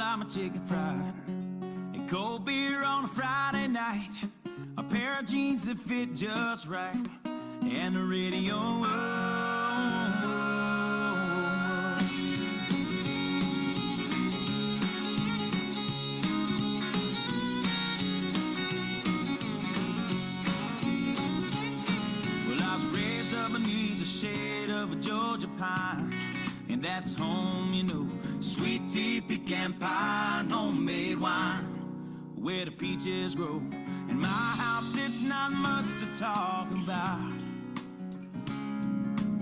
like my chicken fried and cold beer on a Friday night, a pair of jeans that fit just right, and the radio. Well, I was raised up beneath the shade of a Georgia pine, and that's home, you know. Sweet tea, pecan pie, homemade wine, where the peaches grow. In my house, it's not much to talk about,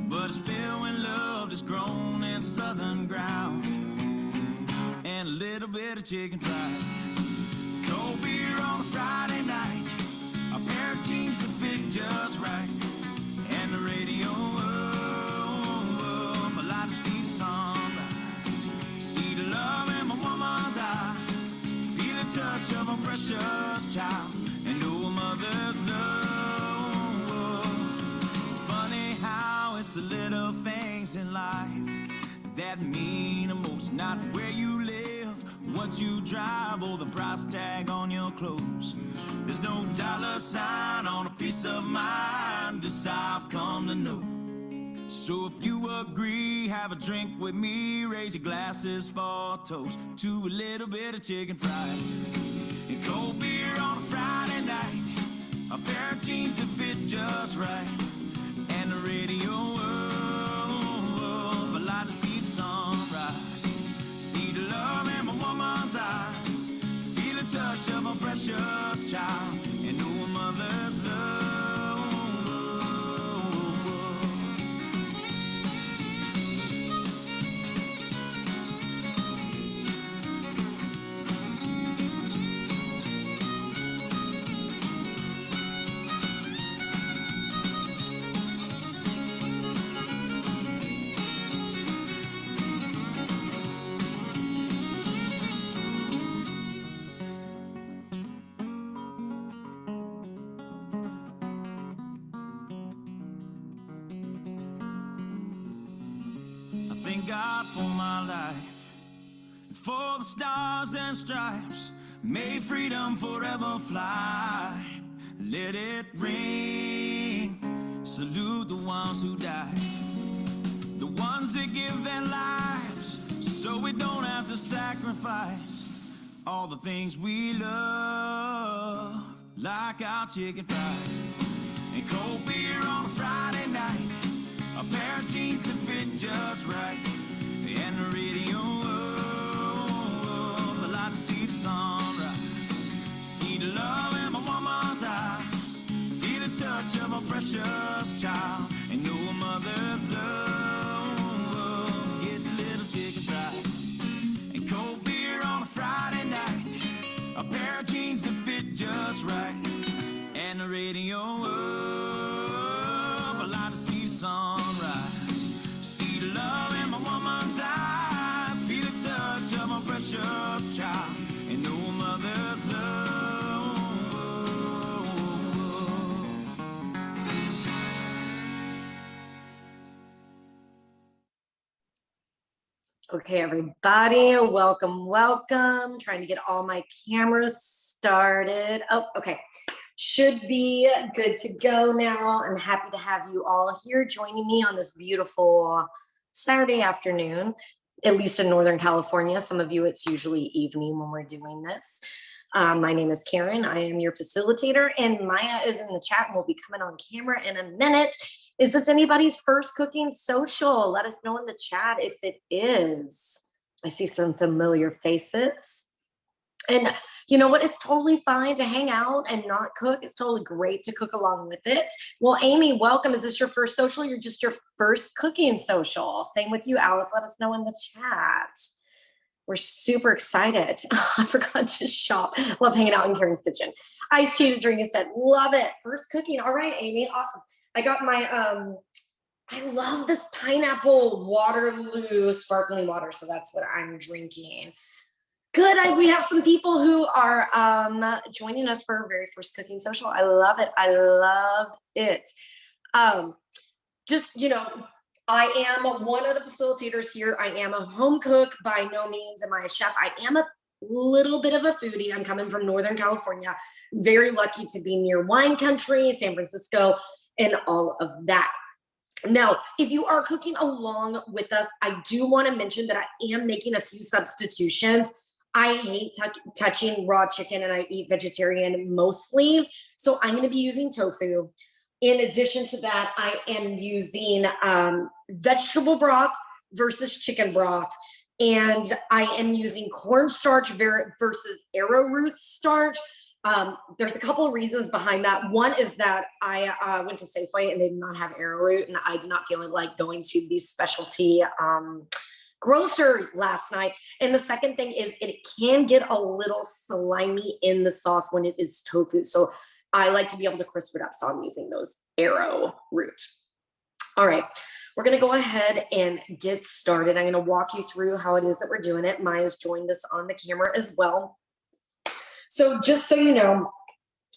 but it's filled with love that's grown in southern ground, and a little bit of chicken fried. Cold beer on a Friday night, a pair of jeans that fit just right, and the radio. I like to see the sunrise, see the love in my woman's eyes, feel the touch of a precious child, and know a mother's love. It's funny how it's the little things in life that mean the most. Not where you live, what you drive, or the price tag on your clothes. There's no dollar sign on a piece of mind, this I've come to know. So if you agree, have a drink with me, raise your glasses for a toast to a little bit of chicken fried and cold beer on a Friday night, a pair of jeans that fit just right, and the radio. I like to see the sunrise, see the love in my woman's eyes, feel the touch of a precious child, and know a mother's love. Thank God for my life, and for the stars and stripes. May freedom forever fly. Let it ring. Salute the ones who died, the ones that give their lives so we don't have to sacrifice all the things we love, like our chicken fried and cold beer on a Friday night, a pair of jeans that fit just right, and the radio. I like to see the sunrise, see the love in my woman's eyes, feel the touch of a precious child, and know a mother's love. Gets a little chicken fried and cold beer on a Friday night, a pair of jeans that fit just right, and the radio. I like to see the sunrise, see the love in my woman's eyes, feel the touch of a precious child, and know a mother's love. Okay, everybody, welcome, welcome. Trying to get all my cameras started. Oh, okay. Should be good to go now. I'm happy to have you all here joining me on this beautiful Saturday afternoon, at least in Northern California. Some of you, it's usually evening when we're doing this. My name is Karen. I am your facilitator, and Maya is in the chat and will be coming on camera in a minute. Is this anybody's first cooking social? Let us know in the chat if it is. I see some familiar faces. And you know what? It's totally fine to hang out and not cook. It's totally great to cook along with it. Well, Amy, welcome. Is this your first social? You're just your first cooking social. Same with you, Alice. Let us know in the chat. We're super excited. I forgot to shop. Love hanging out in Karen's kitchen. Iced tea to drink instead. Love it. First cooking. All right, Amy. Awesome. I got my, I love this pineapple Waterloo sparkling water. So that's what I'm drinking. Good. We have some people who are joining us for our very first cooking social. I love it. I love it. Just, you know, I am one of the facilitators here. I am a home cook. By no means am I a chef. I am a little bit of a foodie. I'm coming from Northern California. Very lucky to be near wine country, San Francisco, and all of that. Now, if you are cooking along with us, I do want to mention that I am making a few substitutions. I hate touching raw chicken and I eat vegetarian mostly. So I'm going to be using tofu. In addition to that, I am using vegetable broth versus chicken broth. And I am using cornstarch versus arrowroot starch. There's a couple of reasons behind that. One is that I went to Safeway and they did not have arrowroot, and I did not feel like going to the specialty grocer last night. And the second thing is it can get a little slimy in the sauce when it is tofu. So I like to be able to crisp it up. So I'm using those arrowroot. All right. We're going to go ahead and get started. I'm going to walk you through how it is that we're doing it. Maya's joined us on the camera as well. So just so you know,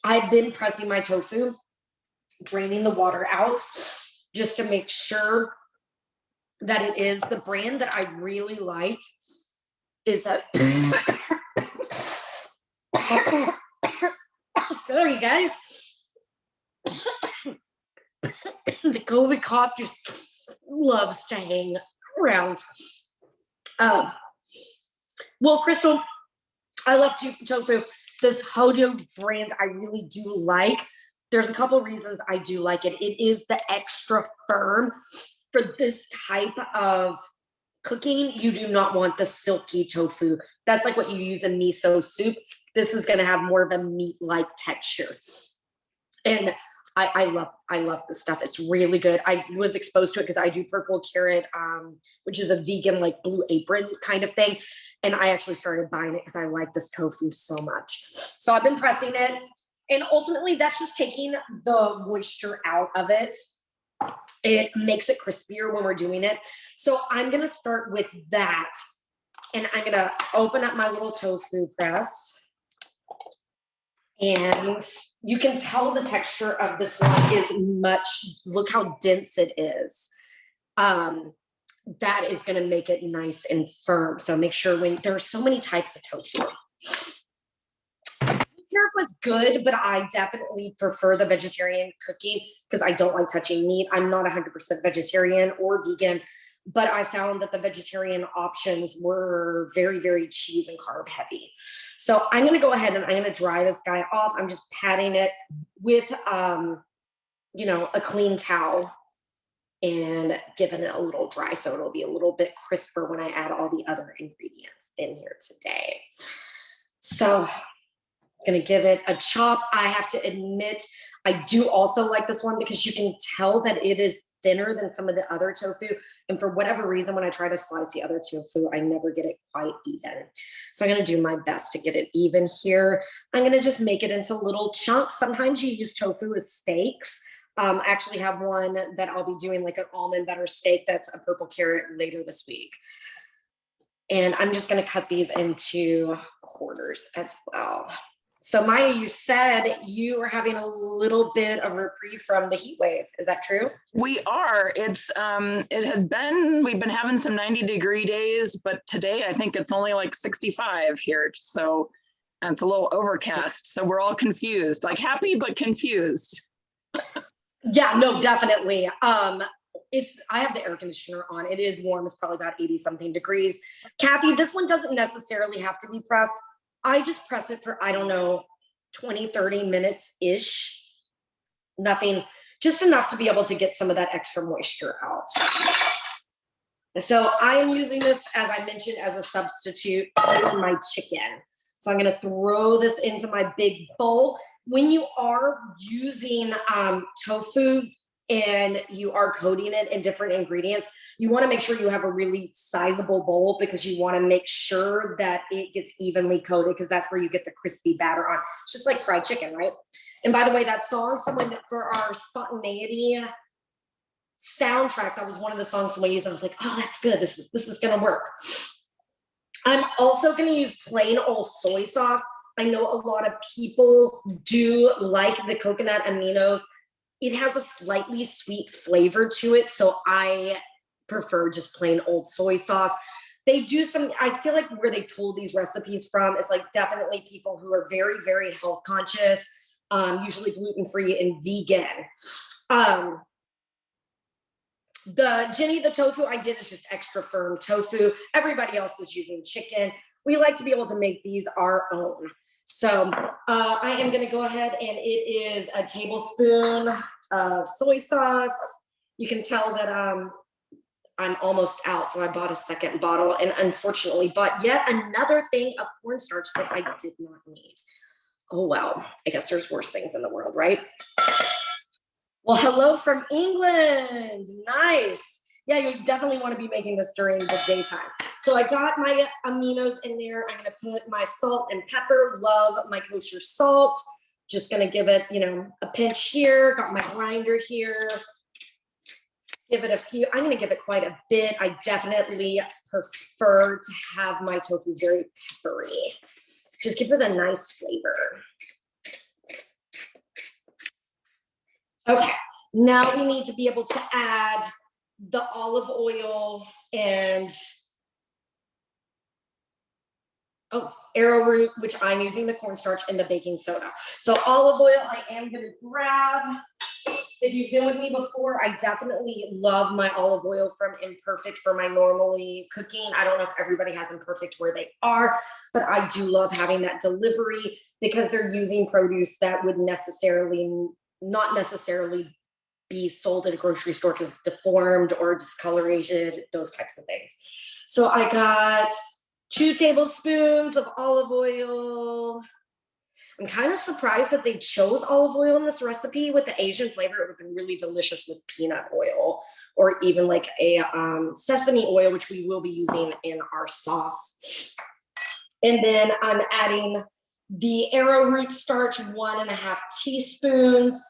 I've been pressing my tofu, draining the water out just to make sure that it is the brand that I really like is a sorry guys. The COVID cough just loves to hang around. Well, Crystal, I love tofu. This Hodo brand I really do like. There's a couple reasons I do like it. It is the extra firm. For this type of cooking, you do not want the silky tofu. That's like what you use in miso soup. This is going to have more of a meat-like texture. And I love this stuff. It's really good. I was exposed to it because I do purple carrot, which is a vegan like Blue Apron kind of thing. And I actually started buying it because I like this tofu so much. So I've been pressing it. And ultimately, that's just taking the moisture out of it. It makes it crispier when we're doing it. So I'm going to start with that. And I'm going to open up my little tofu press. And you can tell the texture of this one is look how dense it is. That is going to make it nice and firm. So make sure there are so many types of tofu. Syrup was good, but I definitely prefer the vegetarian cooking because I don't like touching meat. I'm not 100% vegetarian or vegan, but I found that the vegetarian options were very, very cheese and carb heavy. So I'm going to go ahead and I'm going to dry this guy off. I'm just patting it with, a clean towel and giving it a little dry so it'll be a little bit crisper when I add all the other ingredients in here today. So going to give it a chop. I have to admit, I do also like this one because you can tell that it is thinner than some of the other tofu. And for whatever reason, when I try to slice the other tofu, I never get it quite even. So I'm going to do my best to get it even here. I'm going to just make it into little chunks. Sometimes you use tofu as steaks. I actually have one that I'll be doing like an almond butter steak that's a purple carrot later this week. And I'm just going to cut these into quarters as well. So Maya, you said you were having a little bit of reprieve from the heat wave. Is that true? We are. We've been having some 90-degree days, but today I think it's only like 65 here. So it's a little overcast. So we're all confused, like happy, but confused. Yeah, no, definitely. I have the air conditioner on. It is warm. It's probably about 80 something degrees. Kathy, this one doesn't necessarily have to be pressed. I just press it for, 20, 30 minutes-ish. Nothing, just enough to be able to get some of that extra moisture out. So I am using this, as I mentioned, as a substitute for my chicken. So I'm going to throw this into my big bowl. When you are using tofu and you are coating it in different ingredients, you want to make sure you have a really sizable bowl because you want to make sure that it gets evenly coated because that's where you get the crispy batter on. It's just like fried chicken, right? And by the way, that song, for our spontaneity soundtrack, that was one of the songs someone used. I was like, oh, that's good. This is going to work. I'm also going to use plain old soy sauce. I know a lot of people do like the coconut aminos. It has a slightly sweet flavor to it. So I prefer just plain old soy sauce. They do some, I feel like where they pull these recipes from, it's like definitely people who are very, very health conscious, usually gluten-free and vegan. The tofu I did is just extra firm tofu. Everybody else is using chicken. We like to be able to make these our own. So I am gonna go ahead, and it is a tablespoon of soy sauce. You can tell that I'm almost out, so I bought a second bottle and unfortunately bought yet another thing of cornstarch that I did not need. Oh, well, I guess there's worse things in the world, right? Well, hello from England. Nice. Yeah, you definitely want to be making this during the daytime. So I got my aminos in there. I'm going to put my salt and pepper. Love my kosher salt. Just going to give it, you know, a pinch here. Got my grinder here. Give it a few. I'm going to give it quite a bit. I definitely prefer to have my tofu very peppery. Just gives it a nice flavor. Okay, now we need to be able to add the olive oil and arrowroot, which I'm using the cornstarch, and the baking soda. So olive oil, I am going to grab. If you've been with me before, I definitely love my olive oil from Imperfect for my normally cooking. I don't know if everybody has Imperfect where they are, but I do love having that delivery because they're using produce that would not necessarily be sold at a grocery store because it's deformed or discolorated, those types of things. So I got 2 tablespoons of olive oil. I'm kind of surprised that they chose olive oil in this recipe. With the Asian flavor, it would have been really delicious with peanut oil or even like a sesame oil, which we will be using in our sauce. And then I'm adding the arrowroot starch, 1.5 teaspoons.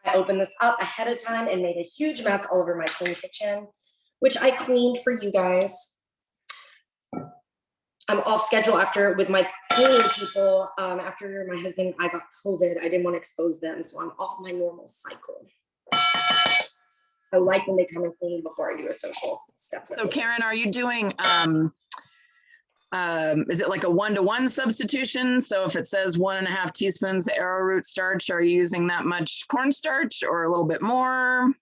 I opened this up ahead of time and made a huge mess all over my clean kitchen, which I cleaned for you guys. I'm off schedule with my cleaning people. After my husband and I got COVID, I didn't want to expose them, so I'm off my normal cycle. I like when they come and clean before I do a social. It's definitely. So Karen, are you doing, is it like a 1-to-1 substitution? So if it says 1.5 teaspoons arrowroot starch, are you using that much cornstarch or a little bit more?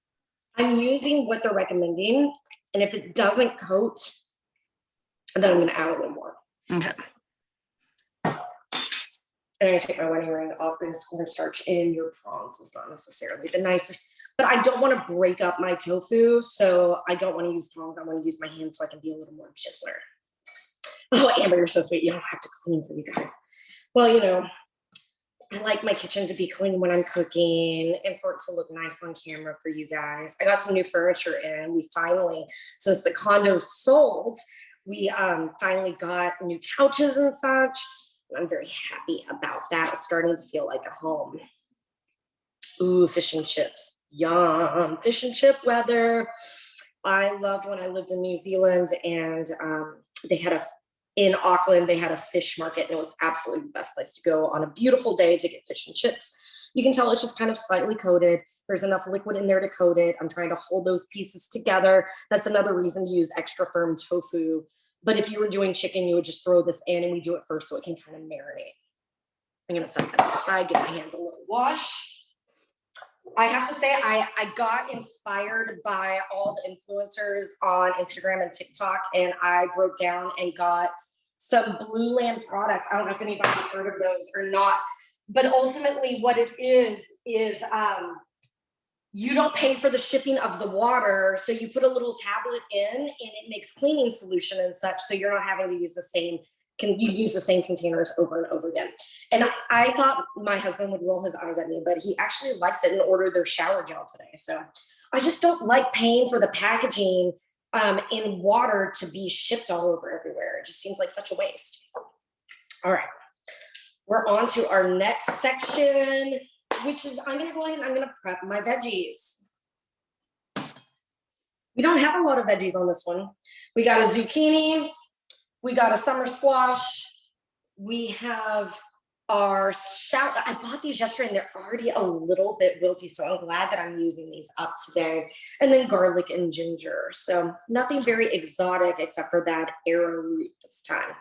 I'm using what they're recommending. And if it doesn't coat, then I'm going to add a little more. Okay. And I'm going to take my wedding ring off because cornstarch in your prawns is not necessarily the nicest. But I don't want to break up my tofu, so I don't want to use tongs. I want to use my hands so I can be a little more gentler. Oh, Amber, you're so sweet. You don't have to clean for you guys. Well, you know, I like my kitchen to be clean when I'm cooking and for it to look nice on camera for you guys. I got some new furniture in. We finally, since the condo sold, we finally got new couches and such. I'm very happy about that. It's starting to feel like a home. Ooh, fish and chips. Yum. Fish and chip weather. I loved when I lived in New Zealand and they had in Auckland, they had a fish market and it was absolutely the best place to go on a beautiful day to get fish and chips. You can tell it's just kind of slightly coated. There's enough liquid in there to coat it. I'm trying to hold those pieces together. That's another reason to use extra firm tofu. But if you were doing chicken, you would just throw this in and we do it first so it can kind of marinate. I'm gonna set that to the side, give my hands a little wash. I have to say, I got inspired by all the influencers on Instagram and TikTok, and I broke down and got some Blue Land products. I don't know if anybody's heard of those or not, but ultimately what it is you don't pay for the shipping of the water. So you put a little tablet in and it makes cleaning solution and such. So you're not having to use the same, you use the same containers over and over again. And I thought my husband would roll his eyes at me, but he actually likes it and ordered their shower gel today. So I just don't like paying for the packaging in water to be shipped all over everywhere. It just seems like such a waste. All right, we're on to our next section, which is I'm gonna go ahead and I'm gonna prep my veggies. We don't have a lot of veggies on this one. We got a zucchini, we got a summer squash, we have I bought these yesterday and they're already a little bit wilty. So I'm glad that I'm using these up today. And then garlic and ginger. So nothing very exotic except for that arrowroot this time.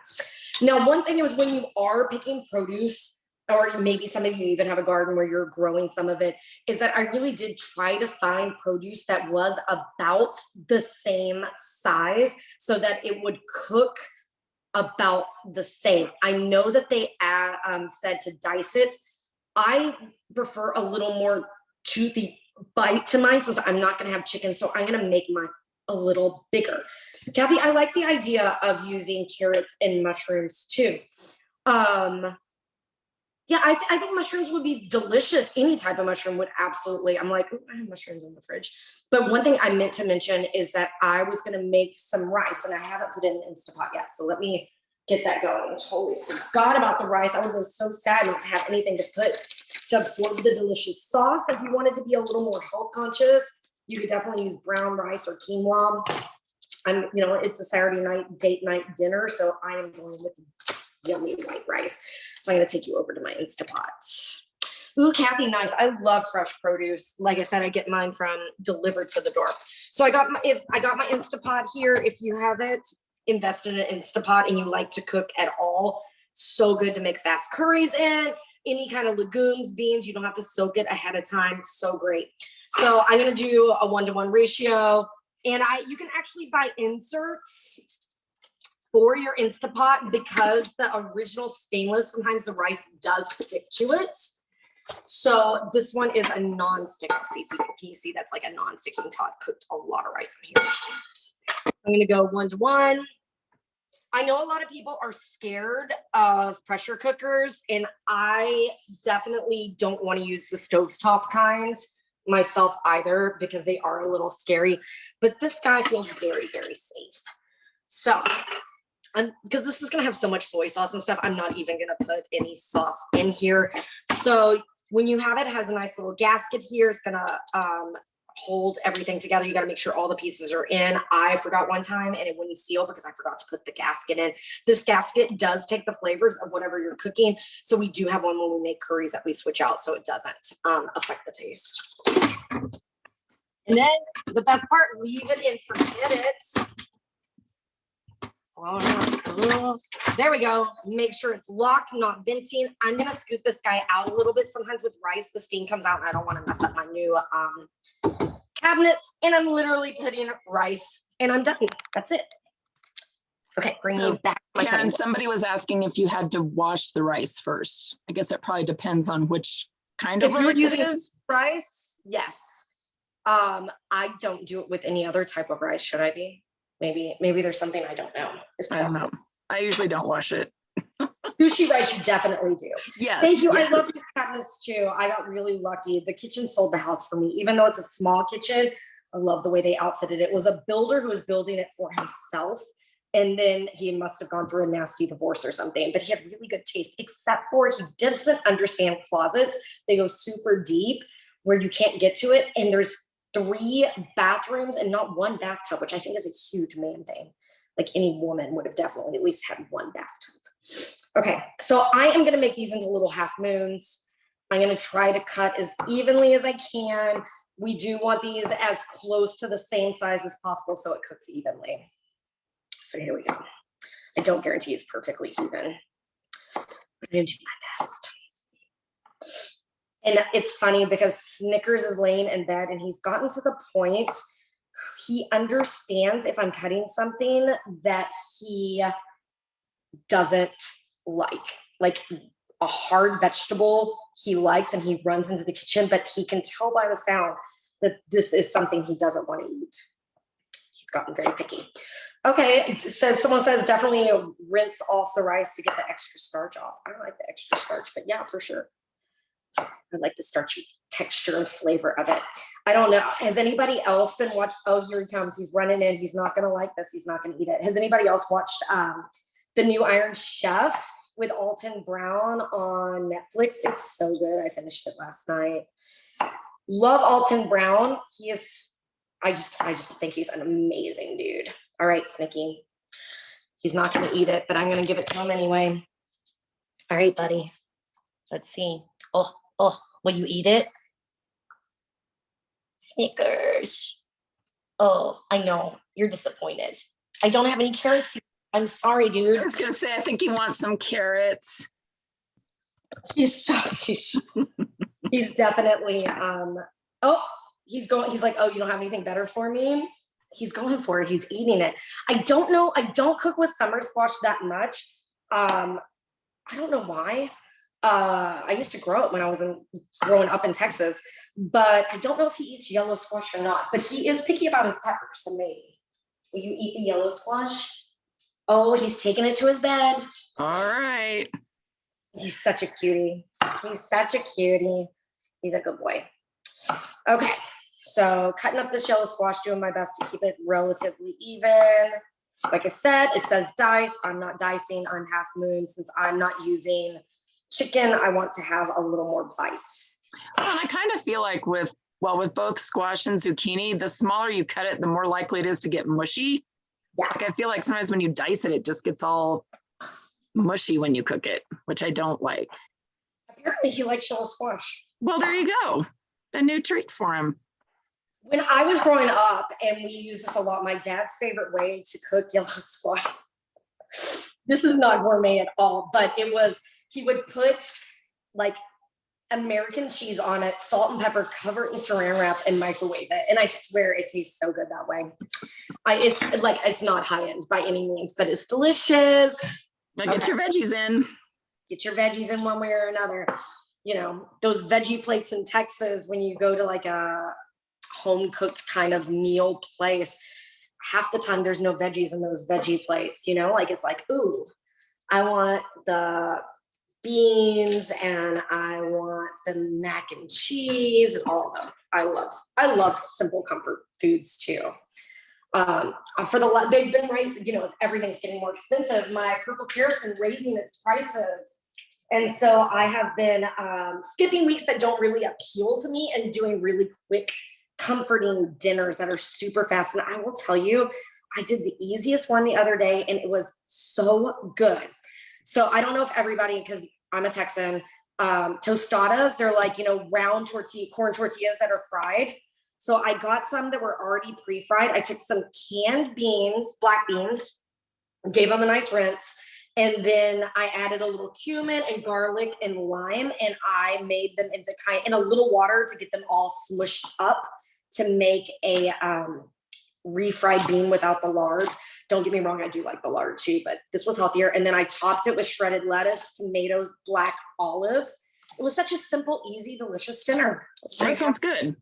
Now, one thing is when you are picking produce, or maybe some of you even have a garden where you're growing some of it, is that I really did try to find produce that was about the same size so that it would cook about the same. I know that they said to dice it. I prefer a little more toothy bite to mine since I'm not going to have chicken. So I'm going to make mine a little bigger. Kathy, I like the idea of using carrots and mushrooms too. Yeah, I think mushrooms would be delicious. Any type of mushroom would absolutely. I'm like, I have mushrooms in the fridge. But one thing I meant to mention is that I was going to make some rice and I haven't put it in the Instapot yet. So let me get that going. I totally forgot about the rice. I was so sad not to have anything to put to absorb the delicious sauce. If you wanted to be a little more health conscious, you could definitely use brown rice or quinoa. It's a Saturday night date night dinner. So I am going with yummy white rice. So I'm going to take you over to my Instapot. Ooh, Kathy, nice. I love fresh produce. Like I said, I get mine from delivered to the door. So I got my Instapot here. If you haven't invested in an Instapot and you like to cook at all, so good to make fast curries in. Any kind of legumes, beans, you don't have to soak it ahead of time. So great. So I'm going to do a 1-to-1 ratio. And you can actually buy inserts for your Instapot because the original stainless, sometimes the rice does stick to it. So this one is a non-stick. See, can you see that's like a non-sticking top? I've cooked a lot of rice in here. I'm going to go 1-to-1. I know a lot of people are scared of pressure cookers, and I definitely don't want to use the stovetop kind myself either because they are a little scary, but this guy feels very, very safe. So because this is going to have so much soy sauce and stuff, I'm not even going to put any sauce in here. So when you have it, it has a nice little gasket here. It's going to hold everything together. You got to make sure all the pieces are in. I forgot one time and it wouldn't seal because I forgot to put the gasket in. This gasket does take the flavors of whatever you're cooking. So we do have one when we make curries that we switch out so it doesn't affect the taste. And then the best part, leave it and forget it. There we go. Make sure it's locked, not venting. I'm going to scoot this guy out a little bit. Sometimes with rice, the steam comes out and I don't want to mess up my new cabinets. And I'm literally putting rice and I'm done. That's it. Okay, bring me back. Karen, somebody was asking if you had to wash the rice first. I guess it probably depends on which kind of rice it is. Rice, yes. I don't do it with any other type of rice. Should I be? Maybe there's something I don't know. I don't know. I usually don't wash it. Sushi rice, you definitely do. Yes. Thank you. Yes. I love these cabinets too. I got really lucky. The kitchen sold the house for me, even though it's a small kitchen. I love the way they outfitted it. It was a builder who was building it for himself. And then he must have gone through a nasty divorce or something, but he had really good taste, except for he doesn't understand closets. They go super deep where you can't get to it. And there's 3 bathrooms and not 1 bathtub, which I think is a huge man thing. Like any woman would have definitely at least had 1 bathtub. Okay, so I am going to make these into little half moons. I'm going to try to cut as evenly as I can. We do want these as close to the same size as possible so it cooks evenly. So here we go. I don't guarantee it's perfectly even. I'm going to do my best. And it's funny because Snickers is laying in bed and he's gotten to the point he understands if I'm cutting something that he doesn't like a hard vegetable he likes, and he runs into the kitchen, but he can tell by the sound that this is something he doesn't want to eat. He's gotten very picky. Okay, so someone says definitely rinse off the rice to get the extra starch off. I don't like the extra starch, but yeah, for sure. I like the starchy texture and flavor of it. I don't know. Has anybody else been watching? Oh, here he comes. He's running in. He's not going to like this. He's not going to eat it. Has anybody else watched the new Iron Chef with Alton Brown on Netflix? It's so good. I finished it last night. Love Alton Brown. He is, I just think he's an amazing dude. All right, Snicky. He's not going to eat it, but I'm going to give it to him anyway. All right, buddy. Let's see. Oh, will you eat it? Snickers. Oh, I know. You're disappointed. I don't have any carrots here. I'm sorry, dude. I was gonna say, I think he wants some carrots. He's definitely he's like, oh, you don't have anything better for me? He's going for it. He's eating it. I don't know. I don't cook with summer squash that much. I don't know why. I used to grow it when I was growing up in Texas, but I don't know if he eats yellow squash or not. But he is picky about his peppers, so maybe. Will you eat the yellow squash? Oh, he's taking it to his bed. All right. He's such a cutie. He's such a cutie. He's a good boy. Okay, so cutting up the yellow squash, doing my best to keep it relatively even. Like I said, it says dice. I'm not dicing. I'm half moon. Since I'm not using chicken, I want to have a little more bite. Well, and I kind of feel like with both squash and zucchini, the smaller you cut it, the more likely it is to get mushy. Yeah. Like I feel like sometimes when you dice it, it just gets all mushy when you cook it, which I don't like. Apparently he likes yellow squash. Well, there you go. A new treat for him. When I was growing up, and we use this a lot, my dad's favorite way to cook yellow squash. This is not gourmet at all, but it was, he would put like American cheese on it, salt and pepper, cover it in saran wrap, and microwave it. And I swear it tastes so good that way. It's not high end by any means, but it's delicious. Now get your veggies in. Get your veggies in one way or another. You know, those veggie plates in Texas, when you go to like a home cooked kind of meal place, half the time there's no veggies in those veggie plates, you know, like it's like, ooh, I want the beans and I want the mac and cheese and all of those. I love simple comfort foods too. They've been right, you know, as everything's getting more expensive, my Purple Care's been raising its prices. And so I have been skipping weeks that don't really appeal to me and doing really quick, comforting dinners that are super fast. And I will tell you, I did the easiest one the other day and it was so good. So I don't know if everybody, because I'm a Texan, tostadas, they're like, you know, round corn tortillas that are fried. So I got some that were already pre-fried. I took some canned beans, black beans, gave them a nice rinse. And then I added a little cumin and garlic and lime, and I made them into in a little water to get them all smushed up to make a refried bean without the lard. Don't get me wrong, I do like the lard too, but this was healthier. And then I topped it with shredded lettuce, tomatoes, black olives. It was such a simple, easy, delicious dinner. That sounds good.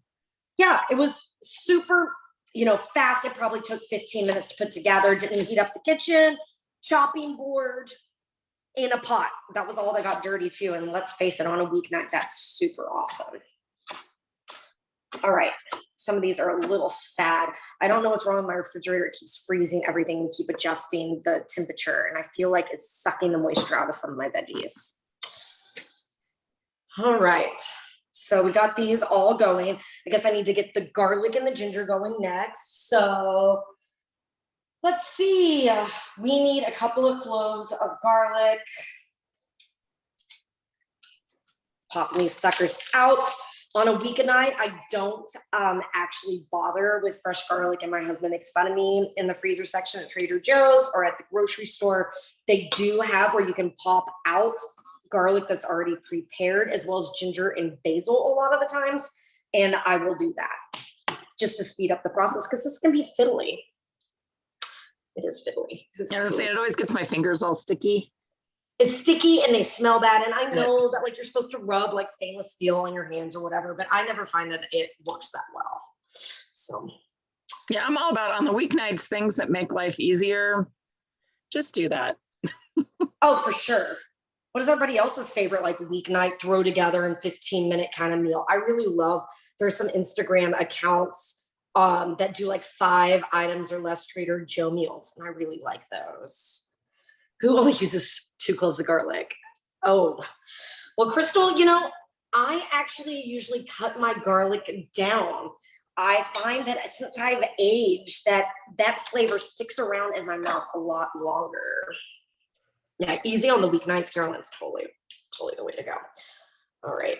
Yeah, it was super, you know, fast. It probably took 15 minutes to put together. Didn't heat up the kitchen. Chopping board in a pot. That was all that got dirty too. And let's face it, on a weeknight, that's super awesome. All right. Some of these are a little sad. I don't know what's wrong with my refrigerator. It keeps freezing everything and keep adjusting the temperature. And I feel like it's sucking the moisture out of some of my veggies. All right. So we got these all going. I guess I need to get the garlic and the ginger going next. So let's see. We need a couple of cloves of garlic. Popping these suckers out. On a weeknight, I don't actually bother with fresh garlic, and my husband makes fun of me. In the freezer section at Trader Joe's or at the grocery store, they do have where you can pop out garlic that's already prepared, as well as ginger and basil a lot of the times. And I will do that just to speed up the process because this can be fiddly. It is fiddly. I was saying, it always gets my fingers all sticky. It's sticky and they smell bad. And I know that like you're supposed to rub like stainless steel on your hands or whatever, but I never find that it works that well. So yeah, I'm all about on the weeknights, things that make life easier. Just do that. oh, for sure. What is everybody else's favorite like weeknight throw together in 15-minute kind of meal? I really love, there's some Instagram accounts that do like 5 items or less Trader Joe meals. And I really like those. Who only uses 2 cloves of garlic? Oh, well, Crystal, you know, I actually usually cut my garlic down. I find that since I've aged, that flavor sticks around in my mouth a lot longer. Yeah, easy on the weeknights, Carolyn's totally the way to go. All right,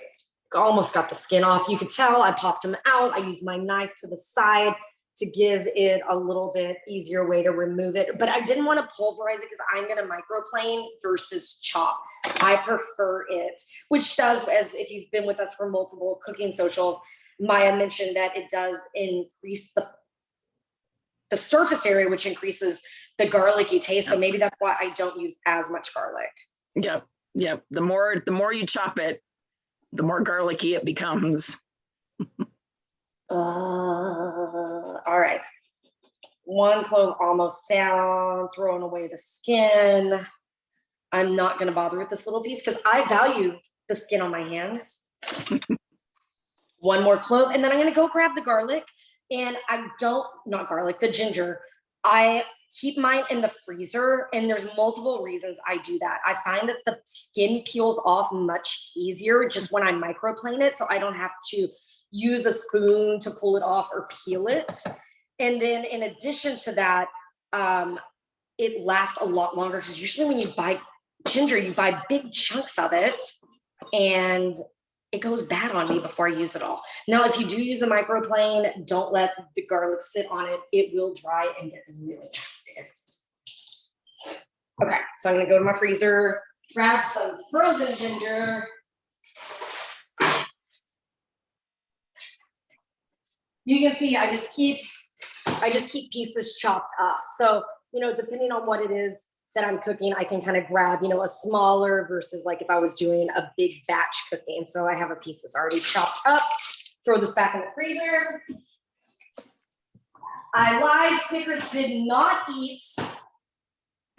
almost got the skin off. You could tell I popped them out. I used my knife to the side to give it a little bit easier way to remove it. But I didn't want to pulverize it because I'm going to microplane versus chop. I prefer it, which does, as if you've been with us for multiple cooking socials, Maya mentioned that it does increase the surface area, which increases the garlicky taste. So maybe that's why I don't use as much garlic. Yep. Yep. The more you chop it, the more garlicky it becomes. All right. One clove almost down, throwing away the skin. I'm not going to bother with this little piece because I value the skin on my hands. One more clove, and then I'm going to go grab the garlic. And the ginger. I keep mine in the freezer, and there's multiple reasons I do that. I find that the skin peels off much easier just when I microplane it, so I don't have to use a spoon to pull it off or peel it. And then in addition to that, it lasts a lot longer because usually when you buy ginger, you buy big chunks of it and it goes bad on me before I use it all. Now, if you do use a microplane, don't let the garlic sit on it. It will dry and get really nasty. Okay, so I'm gonna go to my freezer, grab some frozen ginger. You can see I just keep pieces chopped up. So, depending on what it is that I'm cooking, I can kind of grab, a smaller versus like if I was doing a big batch cooking. So I have a piece that's already chopped up. Throw this back in the freezer. I lied. Snickers did not eat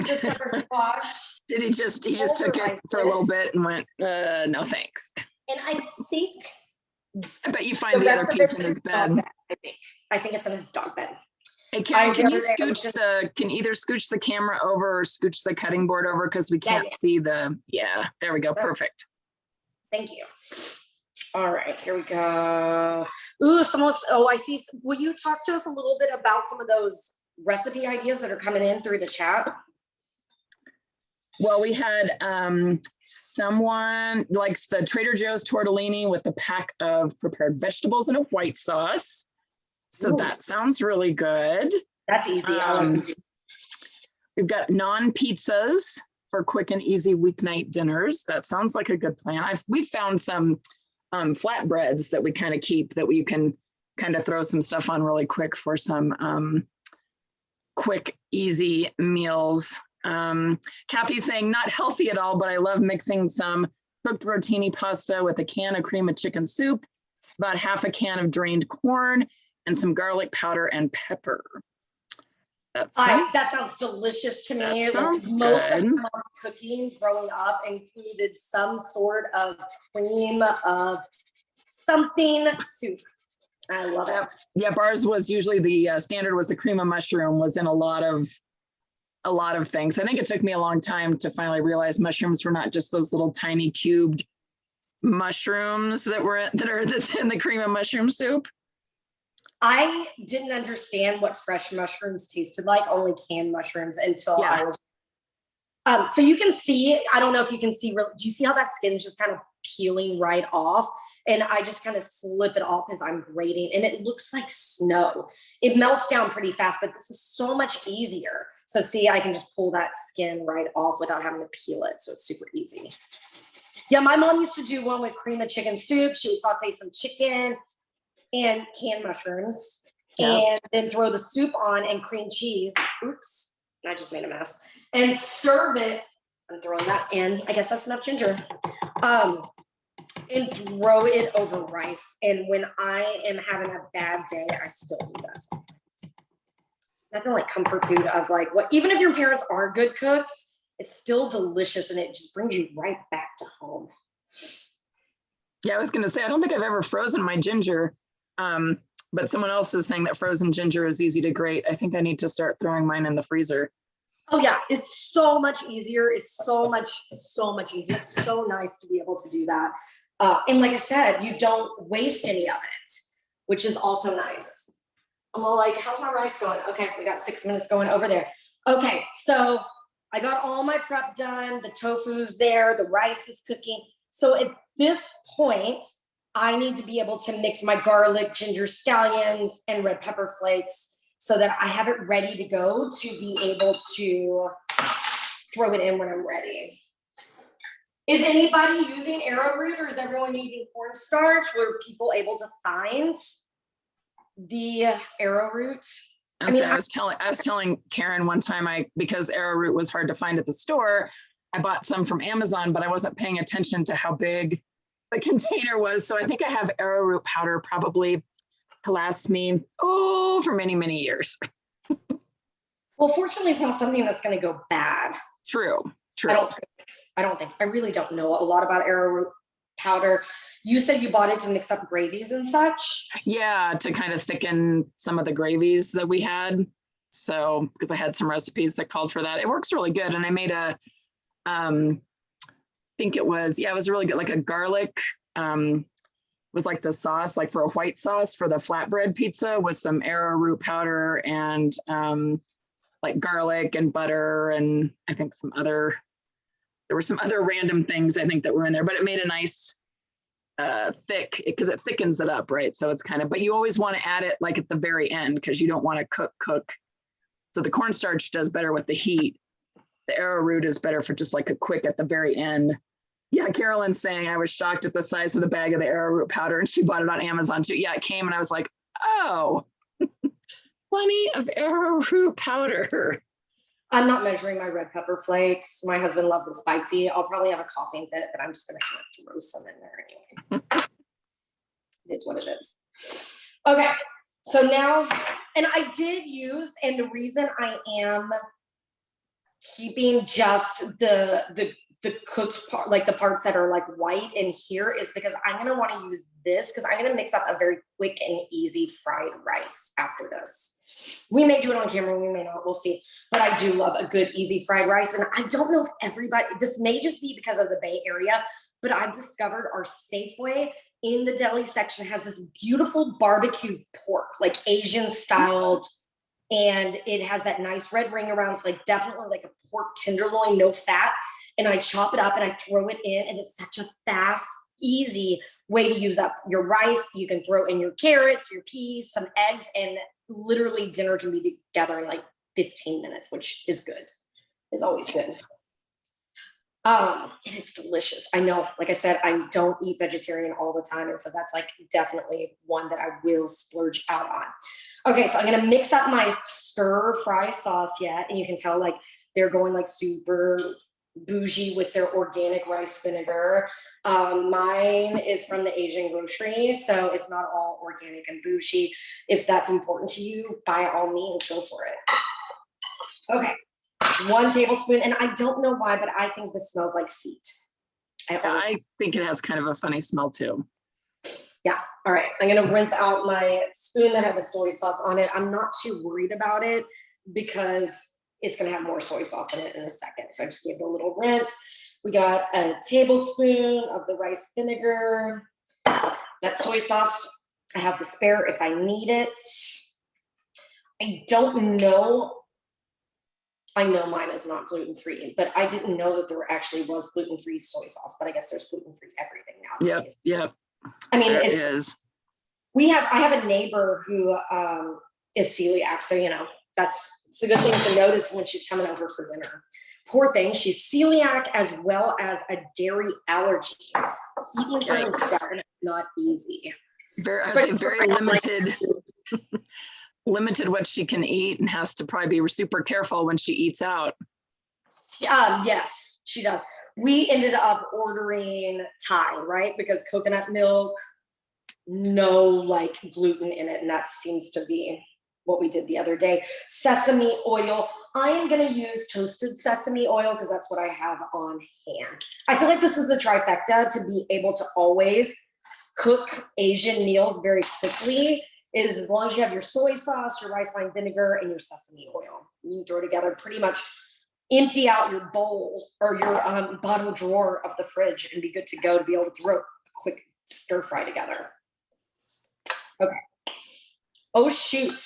December squash. Did he just took it for a little bit and went, no thanks. And I think I bet you find the other piece in his bed. I think it's in his dog bed. Hey, Karen, can you either scooch the camera over or scooch the cutting board over because we can't see there we go. Perfect. Thank you. All right, here we go. Ooh, I see. Will you talk to us a little bit about some of those recipe ideas that are coming in through the chat? Well, we had someone likes the Trader Joe's tortellini with a pack of prepared vegetables and a white sauce. So that sounds really good. That's easy. We've got non-pizzas for quick and easy weeknight dinners. That sounds like a good plan. We've found some flatbreads that we kind of keep that we can kind of throw some stuff on really quick for some quick, easy meals. Kathy's saying not healthy at all, but I love mixing some cooked rotini pasta with a can of cream of chicken soup, about half a can of drained corn, and some garlic powder and pepper. That sounds delicious to me. Sounds most good. of my mom's cooking growing up included some sort of cream of something soup. I love it. Yeah, ours was usually the standard was the cream of mushroom was in a lot of things. I think it took me a long time to finally realize mushrooms were not just those little tiny cubed mushrooms that's in the cream of mushroom soup. I didn't understand what fresh mushrooms tasted like, only canned mushrooms until I was. So you can see, I don't know if you can see, do you see how that skin is just kind of peeling right off? And I just kind of slip it off as I'm grating and it looks like snow. It melts down pretty fast, but this is so much easier. So see, I can just pull that skin right off without having to peel it. So it's super easy. Yeah, my mom used to do one with cream of chicken soup. She would saute some chicken and canned mushrooms and then throw the soup on and cream cheese. Oops, I just made a mess. And serve it. I'm throwing that in. I guess that's enough ginger. And throw it over rice. And when I am having a bad day, I still do that sometimes. Nothing like comfort food of like what, even if your parents are good cooks, it's still delicious and it just brings you right back to home. Yeah, I was going to say, I don't think I've ever frozen my ginger. But someone else is saying that frozen ginger is easy to grate. I think I need to start throwing mine in the freezer. Oh yeah, it's so much easier. It's so much easier. It's so nice to be able to do that. And like I said, you don't waste any of it, which is also nice. I'm all like, how's my rice going? Okay, we got 6 minutes going over there. Okay, so I got all my prep done. The tofu's there. The rice is cooking. So at this point, I need to be able to mix my garlic, ginger scallions, and red pepper flakes so that I have it ready to go to be able to throw it in when I'm ready. Is anybody using arrowroot, or is everyone using cornstarch? Were people able to find the arrowroot? I was telling Karen one time, because arrowroot was hard to find at the store, I bought some from Amazon, but I wasn't paying attention to how big the container was. So I think I have arrowroot powder probably to last me, for many, many years. Well, fortunately, it's not something that's going to go bad. True. I really don't know a lot about arrowroot powder. You said you bought it to mix up gravies and such? Yeah, to kind of thicken some of the gravies that we had. So, because I had some recipes that called for that. It works really good. And I made I think it was really good, like a garlic, was like the sauce, like for a white sauce for the flatbread pizza with some arrowroot powder and like garlic and butter, and I think there were some other random things I think that were in there, but it made a nice thick, because it thickens it up, right? So it's kind of, but you always want to add it like at the very end because you don't want to cook. So the cornstarch does better with the heat. The arrowroot is better for just like a quick at the very end. Yeah, Carolyn's saying I was shocked at the size of the bag of the arrowroot powder, and she bought it on Amazon too. Yeah, it came and I was like, oh, plenty of arrowroot powder. I'm not measuring my red pepper flakes. My husband loves it spicy. I'll probably have a coughing fit, but I'm just going to throw some in there anyway. It is what it is. Okay, so now, and I did use, and the reason I am keeping just the cooked part, like the parts that are like white in here, is because I'm going to want to use this because I'm going to mix up a very quick and easy fried rice after this. We may do it on camera, we may not, we'll see. But I do love a good, easy fried rice. And I don't know if everybody, this may just be because of the Bay Area, but I've discovered our Safeway in the deli section has this beautiful barbecue pork, like Asian styled. And it has that nice red ring around. It's like definitely like a pork tenderloin, no fat. And I chop it up and I throw it in. And it's such a fast, easy way to use up your rice. You can throw in your carrots, your peas, some eggs, and literally dinner can be together in like 15 minutes, which is good. Is always good. And it's delicious. I know, like I said, I don't eat vegetarian all the time. And so that's like definitely one that I will splurge out on. Okay, so I'm gonna mix up my stir fry sauce yet. And you can tell like they're going like super bougie with their organic rice vinegar. Mine is from the Asian grocery, so it's not all organic and bougie. If that's important to you, by all means, go for it. Okay, 1 tablespoon, and I don't know why, but I think this smells like feet. I think it has kind of a funny smell too. Yeah, all right, I'm gonna rinse out my spoon that had the soy sauce on it. I'm not too worried about it because it's gonna have more soy sauce in it in a second. So I just gave it a little rinse. We got a tablespoon of the rice vinegar. That soy sauce, I have the spare if I need it. I don't know. I know mine is not gluten-free, but I didn't know that there actually was gluten-free soy sauce, but I guess there's gluten-free everything nowadays. Yep. I mean, I have a neighbor who is celiac, so you know, it's a good thing to notice when she's coming over for dinner. Poor thing, she's celiac as well as a dairy allergy. Feeding her is definitely not easy. Very limited. Limited what she can eat and has to probably be super careful when she eats out. Yes, she does. We ended up ordering Thai, right? Because coconut milk, no like gluten in it. And that seems to be what we did the other day. Sesame oil. I am going to use toasted sesame oil because that's what I have on hand. I feel like this is the trifecta to be able to always cook Asian meals very quickly. Is as long as you have your soy sauce, your rice wine vinegar, and your sesame oil. You throw together, pretty much empty out your bowl or your bottom drawer of the fridge and be good to go to be able to throw a quick stir fry together. Okay. Oh, shoot.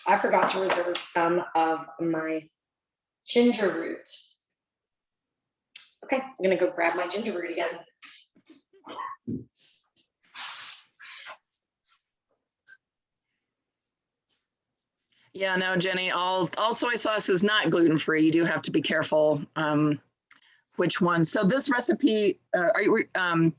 I forgot to reserve some of my ginger root. Okay, I'm gonna go grab my ginger root again. Yeah, no, Jenny, all soy sauce is not gluten-free. You do have to be careful which one. So this recipe, I don't know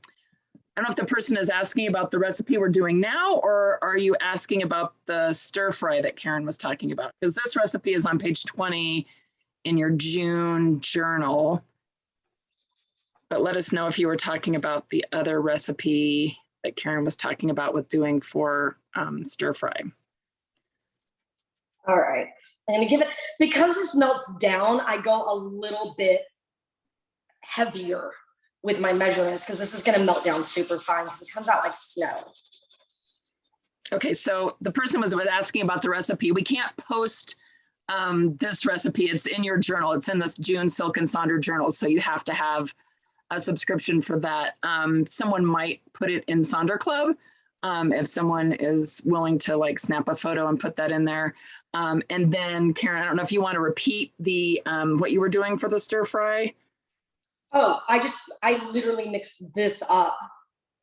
if the person is asking about the recipe we're doing now, or are you asking about the stir fry that Karen was talking about? Because this recipe is on page 20 in your June journal. But let us know if you were talking about the other recipe that Karen was talking about with doing for stir fry. All right, I'm gonna give it, because this melts down, I go a little bit heavier with my measurements because this is gonna melt down super fine because it comes out like snow. Okay, so the person was asking about the recipe. We can't post this recipe. It's in your journal. It's in this June Silk and Sonder journal. So you have to have a subscription for that. Someone might put it in Sonder Club if someone is willing to like snap a photo and put that in there. And then Karen, I don't know if you want to repeat the what you were doing for the stir fry. Oh, I literally mix this up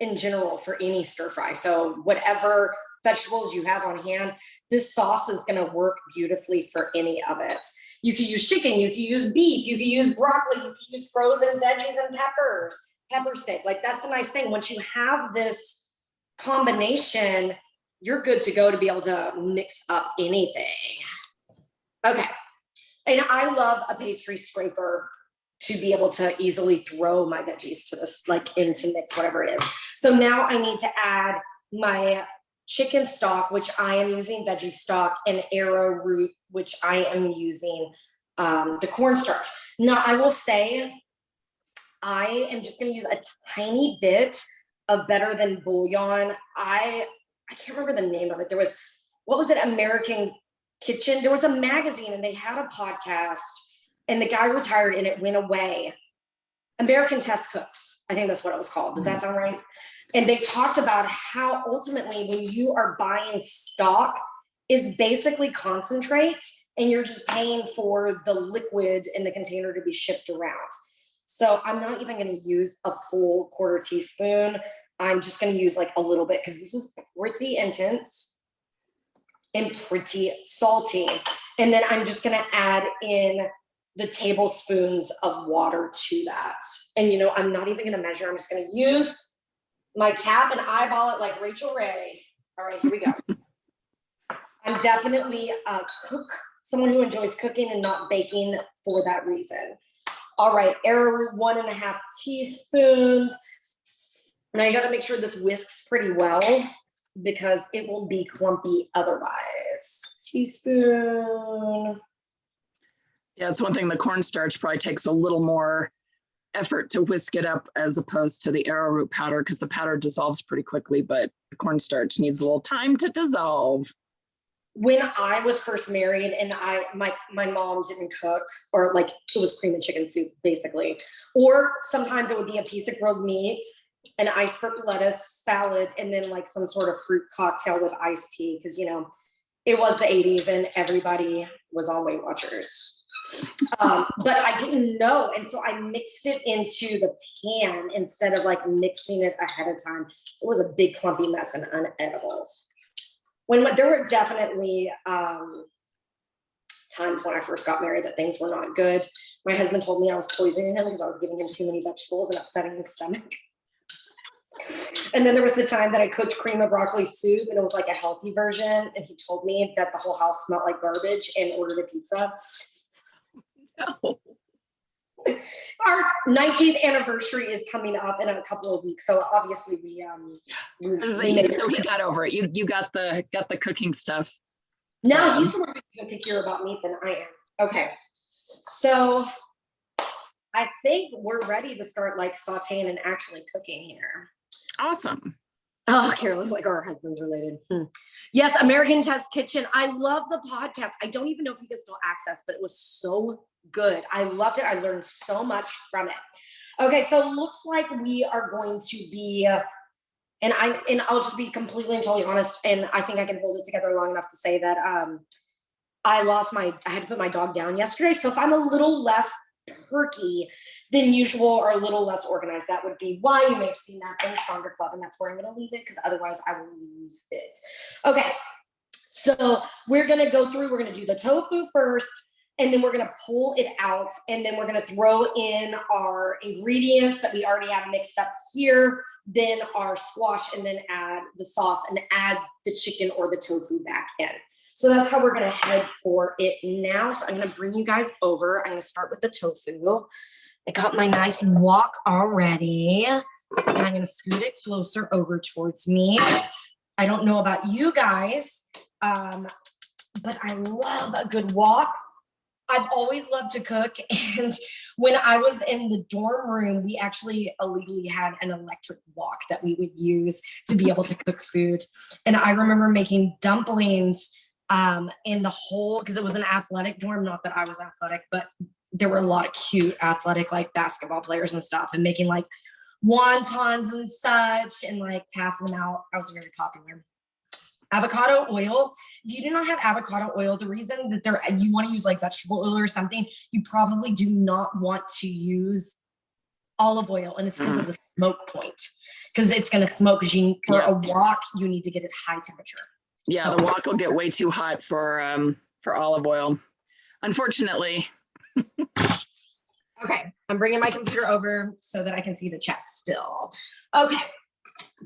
in general for any stir fry. So whatever vegetables you have on hand, this sauce is going to work beautifully for any of it. You could use chicken, you could use beef, you could use broccoli, you could use frozen veggies and peppers, pepper steak. Like that's the nice thing. Once you have this combination, you're good to go to be able to mix up anything. Okay. And I love a pastry scraper to be able to easily throw my veggies to this, like into mix, whatever it is. So now I need to add my chicken stock, which I am using veggie stock, and arrowroot, which I am using the cornstarch. Now I will say, I am just gonna use a tiny bit of Better Than Bouillon. I can't remember the name of it. There was, what was it? American Kitchen. There was a magazine and they had a podcast and the guy retired and it went away. American Test Cooks. I think that's what it was called. Does that sound right? And they talked about how ultimately when you are buying stock is basically concentrate and you're just paying for the liquid in the container to be shipped around. So I'm not even going to use a full quarter teaspoon. I'm just going to use like a little bit because this is pretty intense and pretty salty. And then I'm just going to add in the tablespoons of water to that. And you know, I'm not even going to measure. I'm just going to use my tap and eyeball it like Rachel Ray. All right, here we go. I'm definitely a cook, someone who enjoys cooking and not baking for that reason. All right, arrowroot 1.5 teaspoons. Now you got to make sure this whisks pretty well because it will be clumpy otherwise. Teaspoon. Yeah, it's one thing. The cornstarch probably takes a little more effort to whisk it up as opposed to the arrowroot powder because the powder dissolves pretty quickly, but the cornstarch needs a little time to dissolve. When I was first married and my mom didn't cook, or like it was cream and chicken soup basically, or sometimes it would be a piece of grilled meat, an iceberg lettuce salad, and then like some sort of fruit cocktail with iced tea because you know it was the 80s and everybody was on Weight Watchers. But I didn't know, and so I mixed it into the pan instead of like mixing it ahead of time. It was a big clumpy mess and unedible. When there were definitely times when I first got married that things were not good. My husband told me I was poisoning him because I was giving him too many vegetables and upsetting his stomach. And then there was the time that I cooked cream of broccoli soup and it was like a healthy version. And he told me that the whole house smelled like garbage and ordered a pizza. No. Our 19th anniversary is coming up in a couple of weeks. So obviously So he got over it. You got the cooking stuff. Now he's the one who's even pickier about meat than I am. Okay. So I think we're ready to start like sauteing and actually cooking here. Awesome. Oh, Carolyn's like, our husbands related. Yes, American Test Kitchen. I love the podcast. I don't even know if you can still access, but it was so good. I loved it. I learned so much from it. Okay, so it looks like we are going to be, and I'll just be completely and totally honest, and I think I can hold it together long enough to say that I had to put my dog down yesterday. So if I'm a little less perky than usual or a little less organized. That would be why you may have seen that in Sonder Club, and that's where I'm going to leave it because otherwise I will lose it. Okay, so we're going to go through, we're going to do the tofu first, and then we're going to pull it out, and then we're going to throw in our ingredients that we already have mixed up here, then our squash, and then add the sauce and add the chicken or the tofu back in. So that's how we're going to head for it now. So I'm going to bring you guys over. I'm going to start with the tofu. I got my nice wok already, and I'm going to scoot it closer over towards me. I don't know about you guys, but I love a good wok. I've always loved to cook, and when I was in the dorm room, we actually illegally had an electric wok that we would use to be able to cook food. And I remember making dumplings in the whole, because it was an athletic dorm, not that I was athletic, but there were a lot of cute athletic like basketball players and stuff, and making like wontons and such and like passing them out. I was very popular. Avocado oil. If you do not have avocado oil, the reason that you want to use like vegetable oil or something, you probably do not want to use olive oil, and it's because of the smoke point, because it's going to smoke. Because for a wok, you need to get it high temperature. Yeah, so the wok will get way too hot for olive oil, unfortunately. Okay, I'm bringing my computer over so that I can see the chat still. Okay,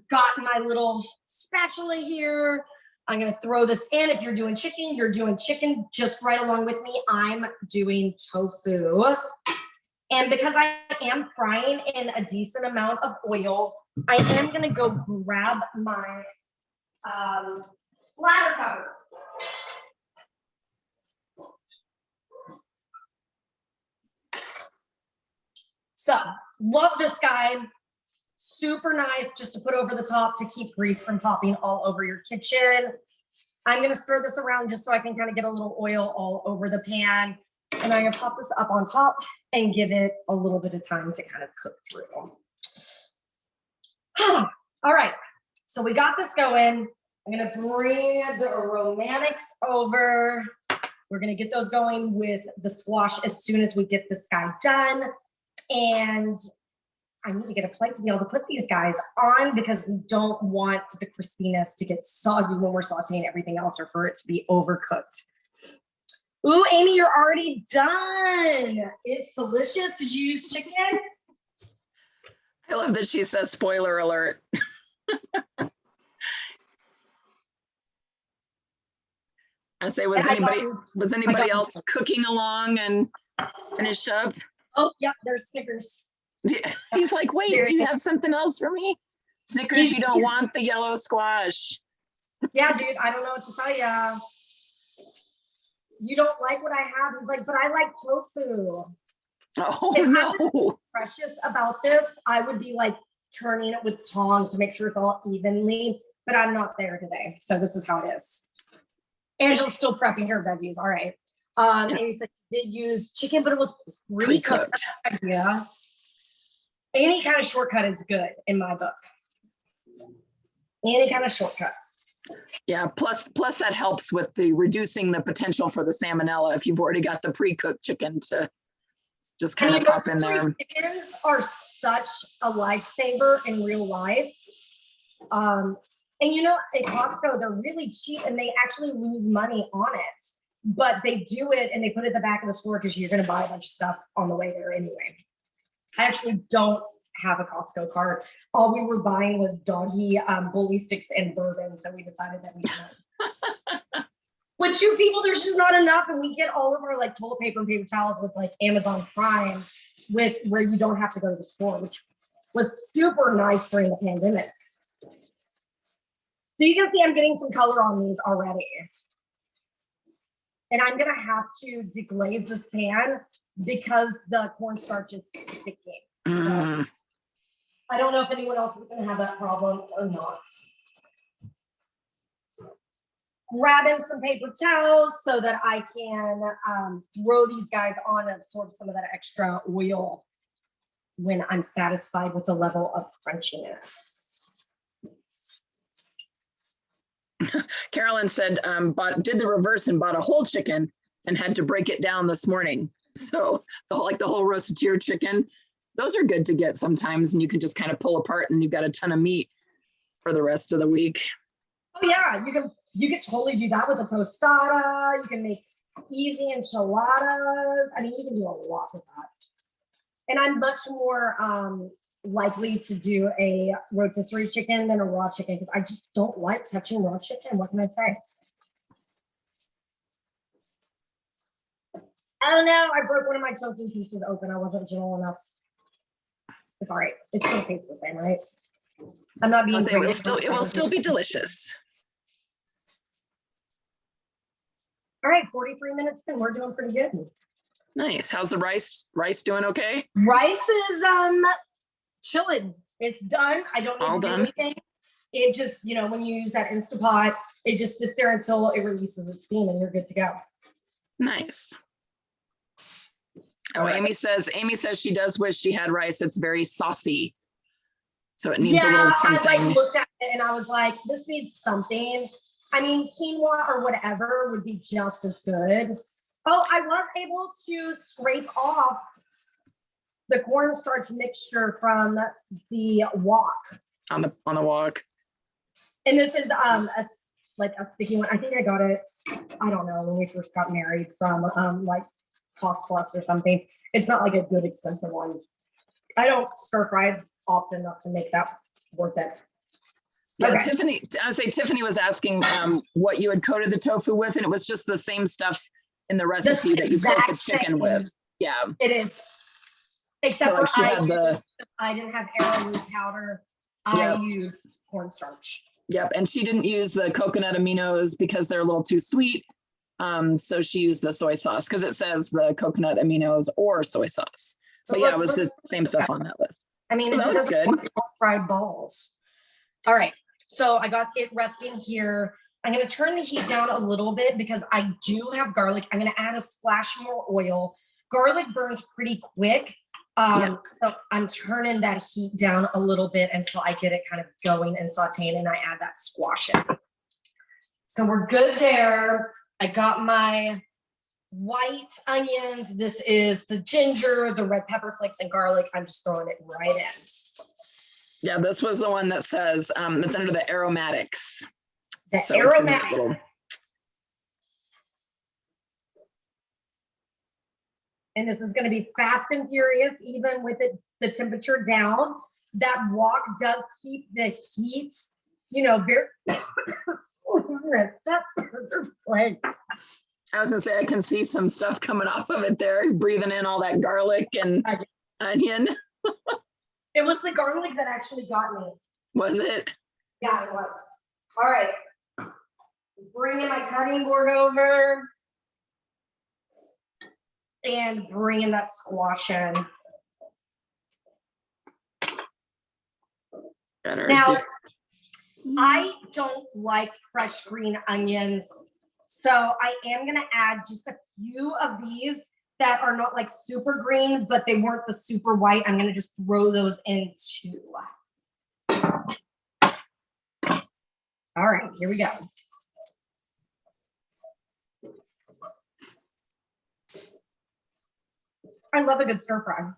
got my little spatula here. I'm gonna throw this in. If you're doing chicken just right along with me. I'm doing tofu. And because I am frying in a decent amount of oil, I am gonna go grab my splatter cover. So, love this guy. Super nice just to put over the top to keep grease from popping all over your kitchen. I'm gonna stir this around just so I can kind of get a little oil all over the pan. And I'm gonna pop this up on top and give it a little bit of time to kind of cook through. All right, so we got this going. I'm gonna bring the aromatics over. We're gonna get those going with the squash as soon as we get this guy done. And I need to get a plate to be able to put these guys on because we don't want the crispiness to get soggy when we're sauteing everything else or for it to be overcooked. Ooh, Amy, you're already done. It's delicious. Did you use chicken? I love that she says spoiler alert. I say, was anybody else cooking along and finished up? Oh, yeah, there's Snickers. Yeah. He's like, wait, do you have something else for me? Snickers, you don't want the yellow squash. Yeah, dude, I don't know what to tell you. You don't like what I have? He's like, but I like tofu. Oh, if no. I was precious about this, I would be like turning it with tongs to make sure it's all evenly, but I'm not there today. So this is how it is. Angela's still prepping her veggies. All right. Amy said she did use chicken, but it was pre-cooked. Yeah. Any kind of shortcut is good in my book. Any kind of shortcut. Yeah, plus that helps with the reducing the potential for the salmonella if you've already got the pre-cooked chicken to just kind of pop in there. Chickens are such a lifesaver in real life. And you know, at Costco, they're really cheap and they actually lose money on it. But they do it and they put it at the back of the store because you're going to buy a bunch of stuff on the way there anyway. I actually don't have a Costco card. All we were buying was doggy bully sticks and bourbon. So we decided that we didn't. With two people, there's just not enough. And we get all of our like toilet paper and paper towels with like Amazon Prime with where you don't have to go to the store, which was super nice during the pandemic. So you can see I'm getting some color on these already. And I'm gonna have to deglaze this pan because the cornstarch is sticking. So I don't know if anyone else is gonna have that problem or not. Grabbing some paper towels so that I can throw these guys on and absorb some of that extra oil when I'm satisfied with the level of crunchiness. Carolyn said, did the reverse and bought a whole chicken and had to break it down this morning. So the whole roasted chicken, those are good to get sometimes, and you can just kind of pull apart and you've got a ton of meat for the rest of the week. Oh yeah, you can totally do that with a tostada. You can make easy enchiladas. I mean, you can do a lot with that. And I'm much more likely to do a rotisserie chicken than a raw chicken because I just don't like touching raw chicken. What can I say? I don't know. I broke one of my tofu pieces open. I wasn't gentle enough. It's all right. It still tastes the same, right? I'm not being. It will still be delicious. All right, 43 minutes in. We're doing pretty good. Nice. How's the rice? Rice doing okay? Rice is chilling. It's done. I don't need to do anything. It just, when you use that Instapot, it just sits there until it releases its steam and you're good to go. Nice. Oh, Amy says she does wish she had rice. It's very saucy. So it needs a little something. I looked at it and I was like, this needs something. I mean, quinoa or whatever would be just as good. Oh, I was able to scrape off the cornstarch mixture from the wok. On the wok. And this is a sticky one. I think I got it, I don't know, when we first got married from Cost Plus or something. It's not like a good expensive one. I don't stir fry often enough to make that worth it. Yeah, okay. Tiffany was asking what you had coated the tofu with, and it was just the same stuff in the recipe that you coat the chicken with. Yeah, it is. Except so, for I didn't have arrowroot powder. I used cornstarch. Yep, and she didn't use the coconut aminos because they're a little too sweet. So she used the soy sauce because it says the coconut aminos or soy sauce. But yeah, it was the same stuff on that list. I mean, so that was good. Fried balls. All right, so I got it resting here. I'm going to turn the heat down a little bit because I do have garlic. I'm going to add a splash more oil. Garlic burns pretty quick. So I'm turning that heat down a little bit until I get it kind of going and sauteing, and I add that squash in. So we're good there. I got my white onions. This is the ginger, the red pepper flakes, and garlic. I'm just throwing it right in. Yeah, this was the one that says it's under the aromatics. The aromatic. And this is going to be fast and furious, even with the temperature down. That wok does keep the heat, very. I was gonna say, I can see some stuff coming off of it there, breathing in all that garlic and onion. It was the garlic that actually got me. Was it? Yeah, it was. All right. Bringing my cutting board over. And bringing that squash in. Now, I don't like fresh green onions, so I am going to add just a few of these that are not like super green, but they weren't the super white. I'm going to just throw those in too. All right, here we go. I love a good stir fry.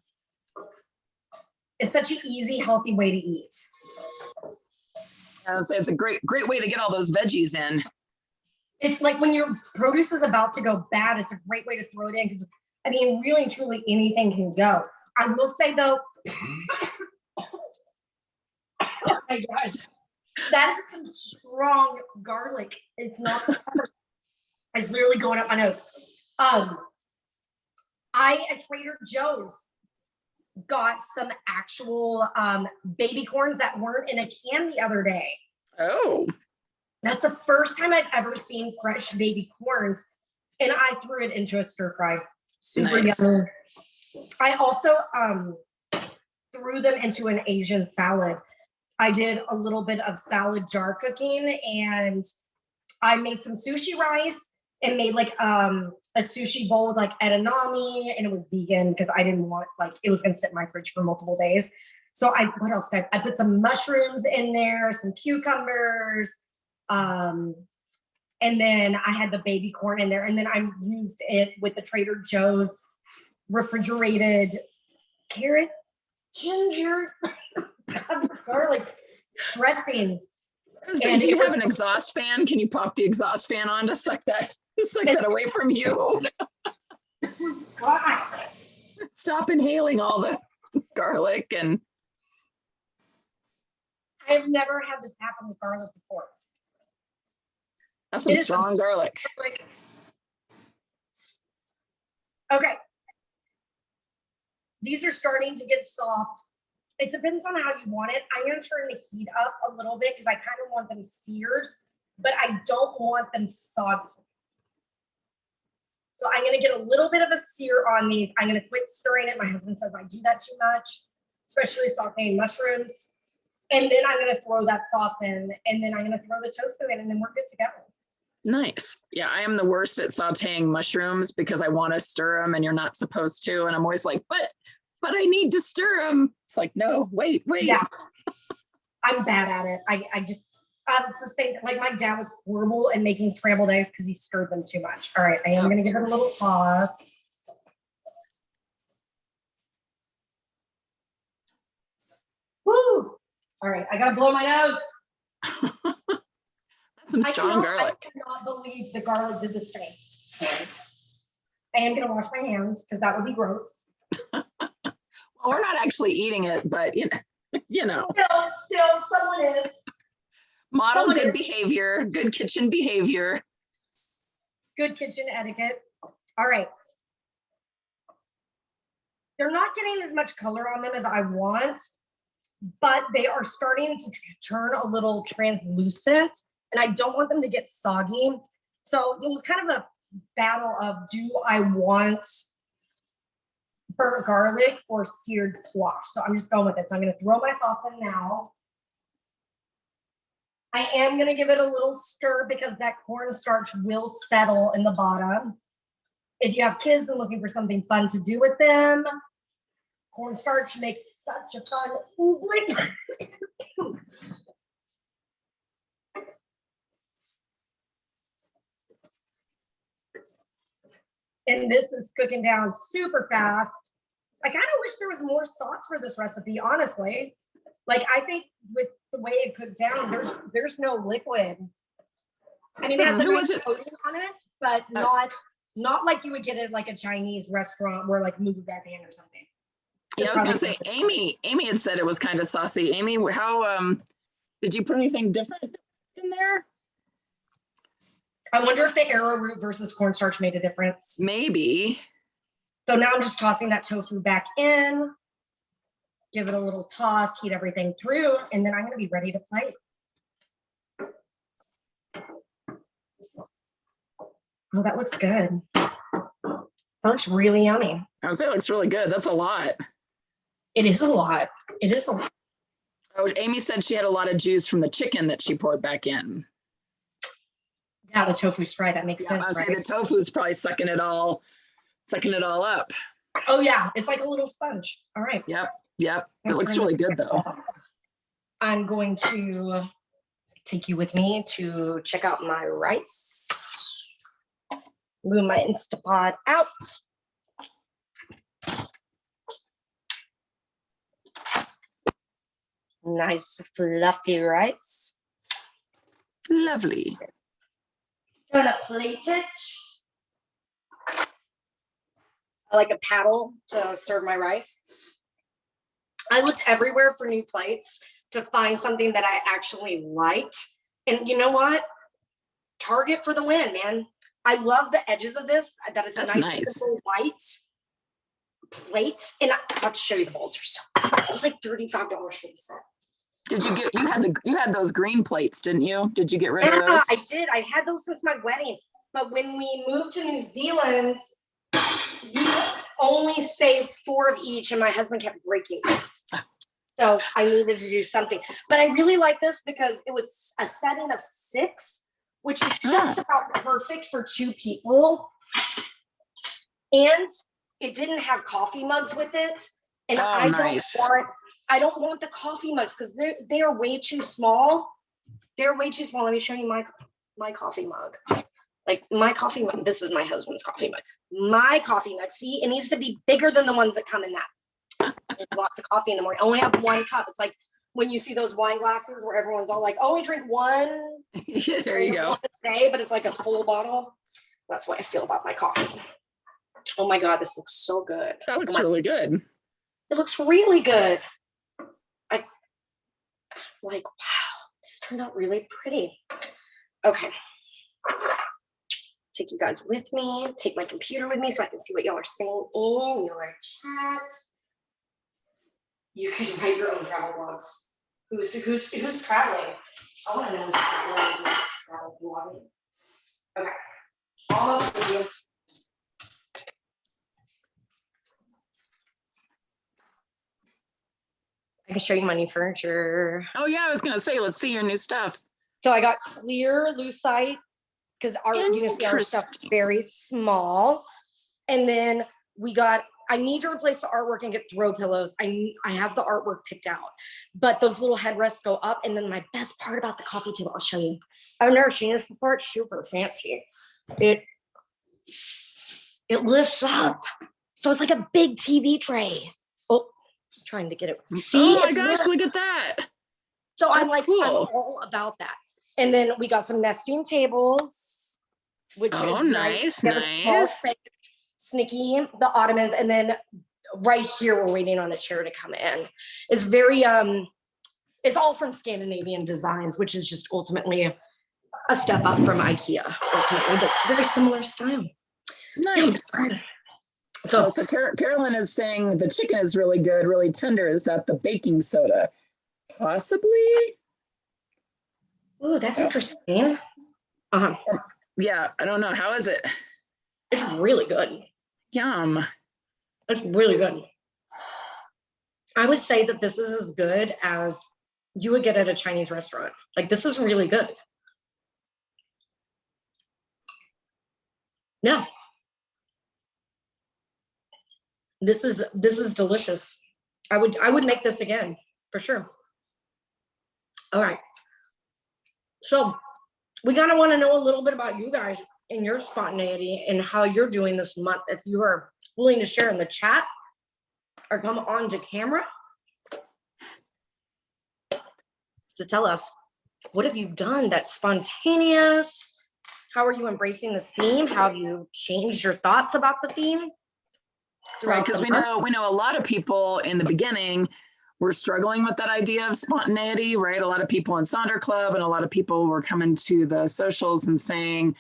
It's such an easy, healthy way to eat. I would say it's a great way to get all those veggies in. It's like when your produce is about to go bad, it's a great way to throw it in because, I mean, really and truly anything can go. I will say though, oh my gosh, that is some strong garlic. It's not the pepper. It's literally going up my nose. I at Trader Joe's got some actual baby corns that weren't in a can the other day. Oh. That's the first time I've ever seen fresh baby corns, and I threw it into a stir fry. Super yummy. I also threw them into an Asian salad. I did a little bit of salad jar cooking, and I made some sushi rice and made like a sushi bowl with like edamame, and it was vegan because I didn't want, like, it was gonna sit in my fridge for multiple days. So what else did I put some mushrooms in there, some cucumbers, and then I had the baby corn in there, and then I used it with the Trader Joe's refrigerated carrot, ginger, garlic dressing. Do you have an exhaust fan? Can you pop the exhaust fan on to suck that away from you? God. Stop inhaling all the garlic. And I've never had this happen with garlic before. that's some strong garlic. Okay. These are starting to get soft. It depends on how you want it. I'm going to turn the heat up a little bit because I kind of want them seared, but I don't want them soggy. So I'm going to get a little bit of a sear on these. I'm going to quit stirring it. My husband says I do that too much, especially sauteing mushrooms. And then I'm going to throw that sauce in, and then I'm going to throw the tofu in, and then we're good to go. Nice. Yeah, I am the worst at sauteing mushrooms because I want to stir them and you're not supposed to. And I'm always like, but I need to stir them. It's like, no, wait. Yeah, I'm bad at it. I just, it's the same, like my dad was horrible at making scrambled eggs because he stirred them too much. All right, I am going to give it a little toss. Woo! All right, I got to blow my nose. That's some strong garlic. I cannot believe the garlic did this thing. I am going to wash my hands because that would be gross. Well, we're not actually eating it, but you know. Still, someone is. Model good behavior, good kitchen behavior. Good kitchen etiquette. All right. They're not getting as much color on them as I want, but they are starting to turn a little translucent, and I don't want them to get soggy. So it was kind of a battle of, do I want burnt garlic or seared squash? So I'm just going with it. So I'm going to throw my sauce in now. I am going to give it a little stir because that cornstarch will settle in the bottom. If you have kids and looking for something fun to do with them, cornstarch makes such a fun oobleck. And this is cooking down super fast. I kind of wish there was more sauce for this recipe, honestly. Like, I think with the way it cooked down, there's no liquid. I mean, it has a nice coating on it, but not like you would get it like a Chinese restaurant where like moo gai pan or something. Yeah, I was gonna say Amy had said it was kind of saucy. Amy, how did you put anything different in there? I wonder if the arrowroot versus cornstarch made a difference. Maybe. So now I'm just tossing that tofu back in, give it a little toss, heat everything through, and then I'm going to be ready to plate. Oh, that looks good. That looks really yummy. I would say it looks really good. That's a lot. It is a lot. It is a lot. Oh, Amy said she had a lot of juice from the chicken that she poured back in. Yeah, the tofu's fried. That makes sense, right? The tofu's probably sucking it all up. Oh yeah, it's like a little sponge. All right. Yep. It looks really good though. I'm going to take you with me to check out my rice. Move my Instapot out. Nice fluffy rice. Lovely. Gonna plate it. I like a paddle to serve my rice. I looked everywhere for new plates to find something that I actually liked. And you know what? Target for the win, man. I love the edges of this. That it's a nice simple white plate. And I have to show you the bowls. They're so good. It was like $35 for the set. Did you get you had those green plates, didn't you? Did you get rid of those? I did. I had those since my wedding. But when we moved to New Zealand, we only saved 4 of each, and my husband kept breaking them. So I needed to do something. But I really like this because it was a setting of 6, which is just about perfect for 2 people. And it didn't have coffee mugs with it. And I don't want the coffee mugs because they are way too small. They're way too small. Let me show you my coffee mug. Like my coffee mug, this is my husband's coffee mug. My coffee mug, see, it needs to be bigger than the ones that come in that. There's lots of coffee in the morning. I only have 1 cup. It's like when you see those wine glasses where everyone's all like, only drink one. Yeah, there you go. A day, but it's like a full bottle. That's what I feel about my coffee. Oh my God, this looks so good. That looks really good. It looks really good. I like, wow, this turned out really pretty. Okay. Take you guys with me, take my computer with me so I can see what y'all are saying in your chat. You can write your own travel blogs. Who's traveling? I want to know who's traveling. Travel blogging. Okay, almost with you. I can show you my new furniture. Oh yeah, I was gonna say, let's see your new stuff. So I got clear lucite because you can see our stuff's very small. And then I need to replace the artwork and get throw pillows. I have the artwork picked out, but those little headrests go up. And then my best part about the coffee table, I'll show you. I've never seen this before. It's super fancy. It lifts up. So it's like a big TV tray. Oh, I'm trying to get it. See? Oh my gosh, look at that. So That's I'm like, cool. I'm all about that. And then we got some nesting tables, which is nice. We have a small space, Snicky, the ottomans, and then right here we're waiting on a chair to come in. It's very it's all from Scandinavian Designs, which is just ultimately a step up from IKEA, ultimately, but it's very similar style. Nice. So Carolyn is saying the chicken is really good, really tender. Is that the baking soda? Possibly. Ooh, that's interesting. Uh-huh. Yeah, I don't know. How is it? It's really good. Yum. It's really good. I would say that this is as good as you would get at a Chinese restaurant. Like, this is really good. Yeah. This is delicious. I would make this again for sure. All right. So we kind of want to know a little bit about you guys and your spontaneity and how you're doing this month. If you are willing to share in the chat or come on to camera to tell us, what have you done that's spontaneous? How are you embracing this theme? How have you changed your thoughts about the theme? Right, because we know a lot of people in the beginning were struggling with that idea of spontaneity, right? A lot of people in Sonder Club and a lot of people were coming to the socials and saying,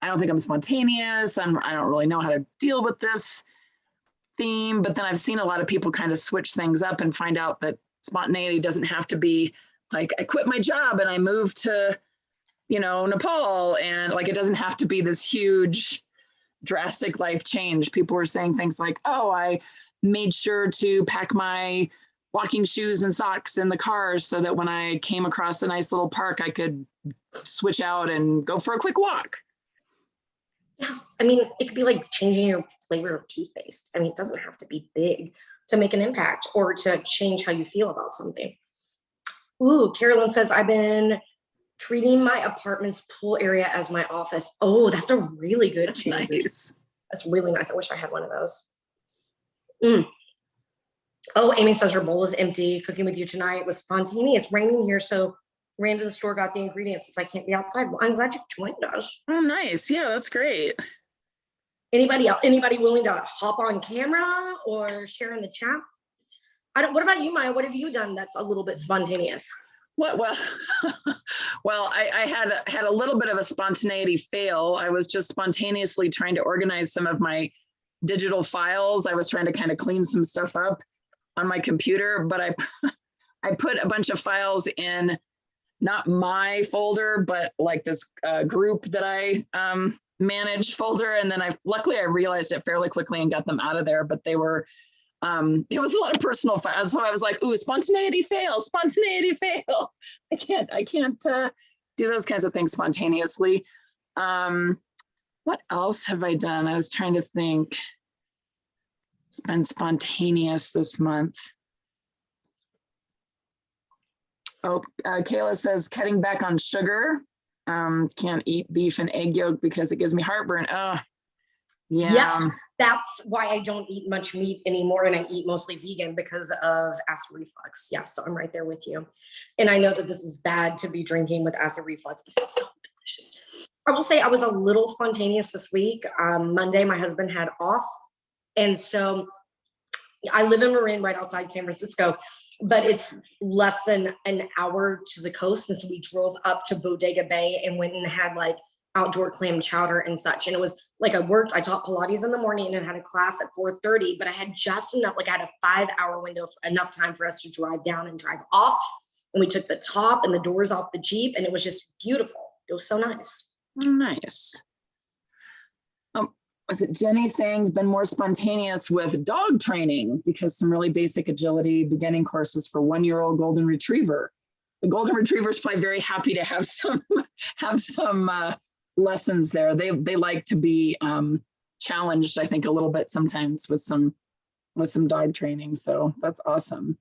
I don't think I'm spontaneous. I don't really know how to deal with this theme. But then I've seen a lot of people kind of switch things up and find out that spontaneity doesn't have to be like, I quit my job and I moved to, Nepal. And like, it doesn't have to be this huge, drastic life change. People were saying things like, oh, I made sure to pack my walking shoes and socks in the car so that when I came across a nice little park, I could switch out and go for a quick walk. Yeah, I mean, it could be like changing your flavor of toothpaste. I mean, it doesn't have to be big to make an impact or to change how you feel about something. Ooh, Carolyn says, I've been treating my apartment's pool area as my office. Oh, that's a really good change. Nice. That's really nice. I wish I had one of those. Oh, Amy says her bowl is empty. Cooking with you tonight was spontaneous. Raining here, so ran to the store, got the ingredients since I can't be outside. Well, I'm glad you joined us. Oh, nice. Yeah, that's great. Anybody else? Anybody willing to hop on camera or share in the chat? What about you, Maya? What have you done that's a little bit spontaneous? Well, I had a little bit of a spontaneity fail. I was just spontaneously trying to organize some of my digital files. I was trying to kind of clean some stuff up on my computer, but I put a bunch of files in not my folder, but like this group that I manage folder. And then luckily I realized it fairly quickly and got them out of there, but they were, it was a lot of personal files. So I was like, ooh, spontaneity fail. I can't do those kinds of things spontaneously. What else have I done? I was trying to think. It's been spontaneous this month. Oh, Kayla says cutting back on sugar. Can't eat beef and egg yolk because it gives me heartburn. Oh, Yeah, that's why I don't eat much meat anymore, and I eat mostly vegan because of acid reflux. Yeah, so I'm right there with you. And I know that this is bad to be drinking with acid reflux, but it's so delicious. I will say I was a little spontaneous this week. Monday, my husband had off, and so I live in Marin, right outside San Francisco, but it's less than an hour to the coast. And so we drove up to Bodega Bay and went and had like outdoor clam chowder and such. And it was like I taught Pilates in the morning and had a class at 4:30, but I had just enough, like I had a 5-hour window, enough time for us to drive down and drive off. And we took the top and the doors off the Jeep, and it was just beautiful. It was so nice. Nice. Was it Jenny saying been more spontaneous with dog training because some really basic agility beginning courses for 1-year-old golden retriever. The golden retriever is probably very happy to have some lessons there. They like to be challenged, I think, a little bit sometimes with some dog training. So that's awesome.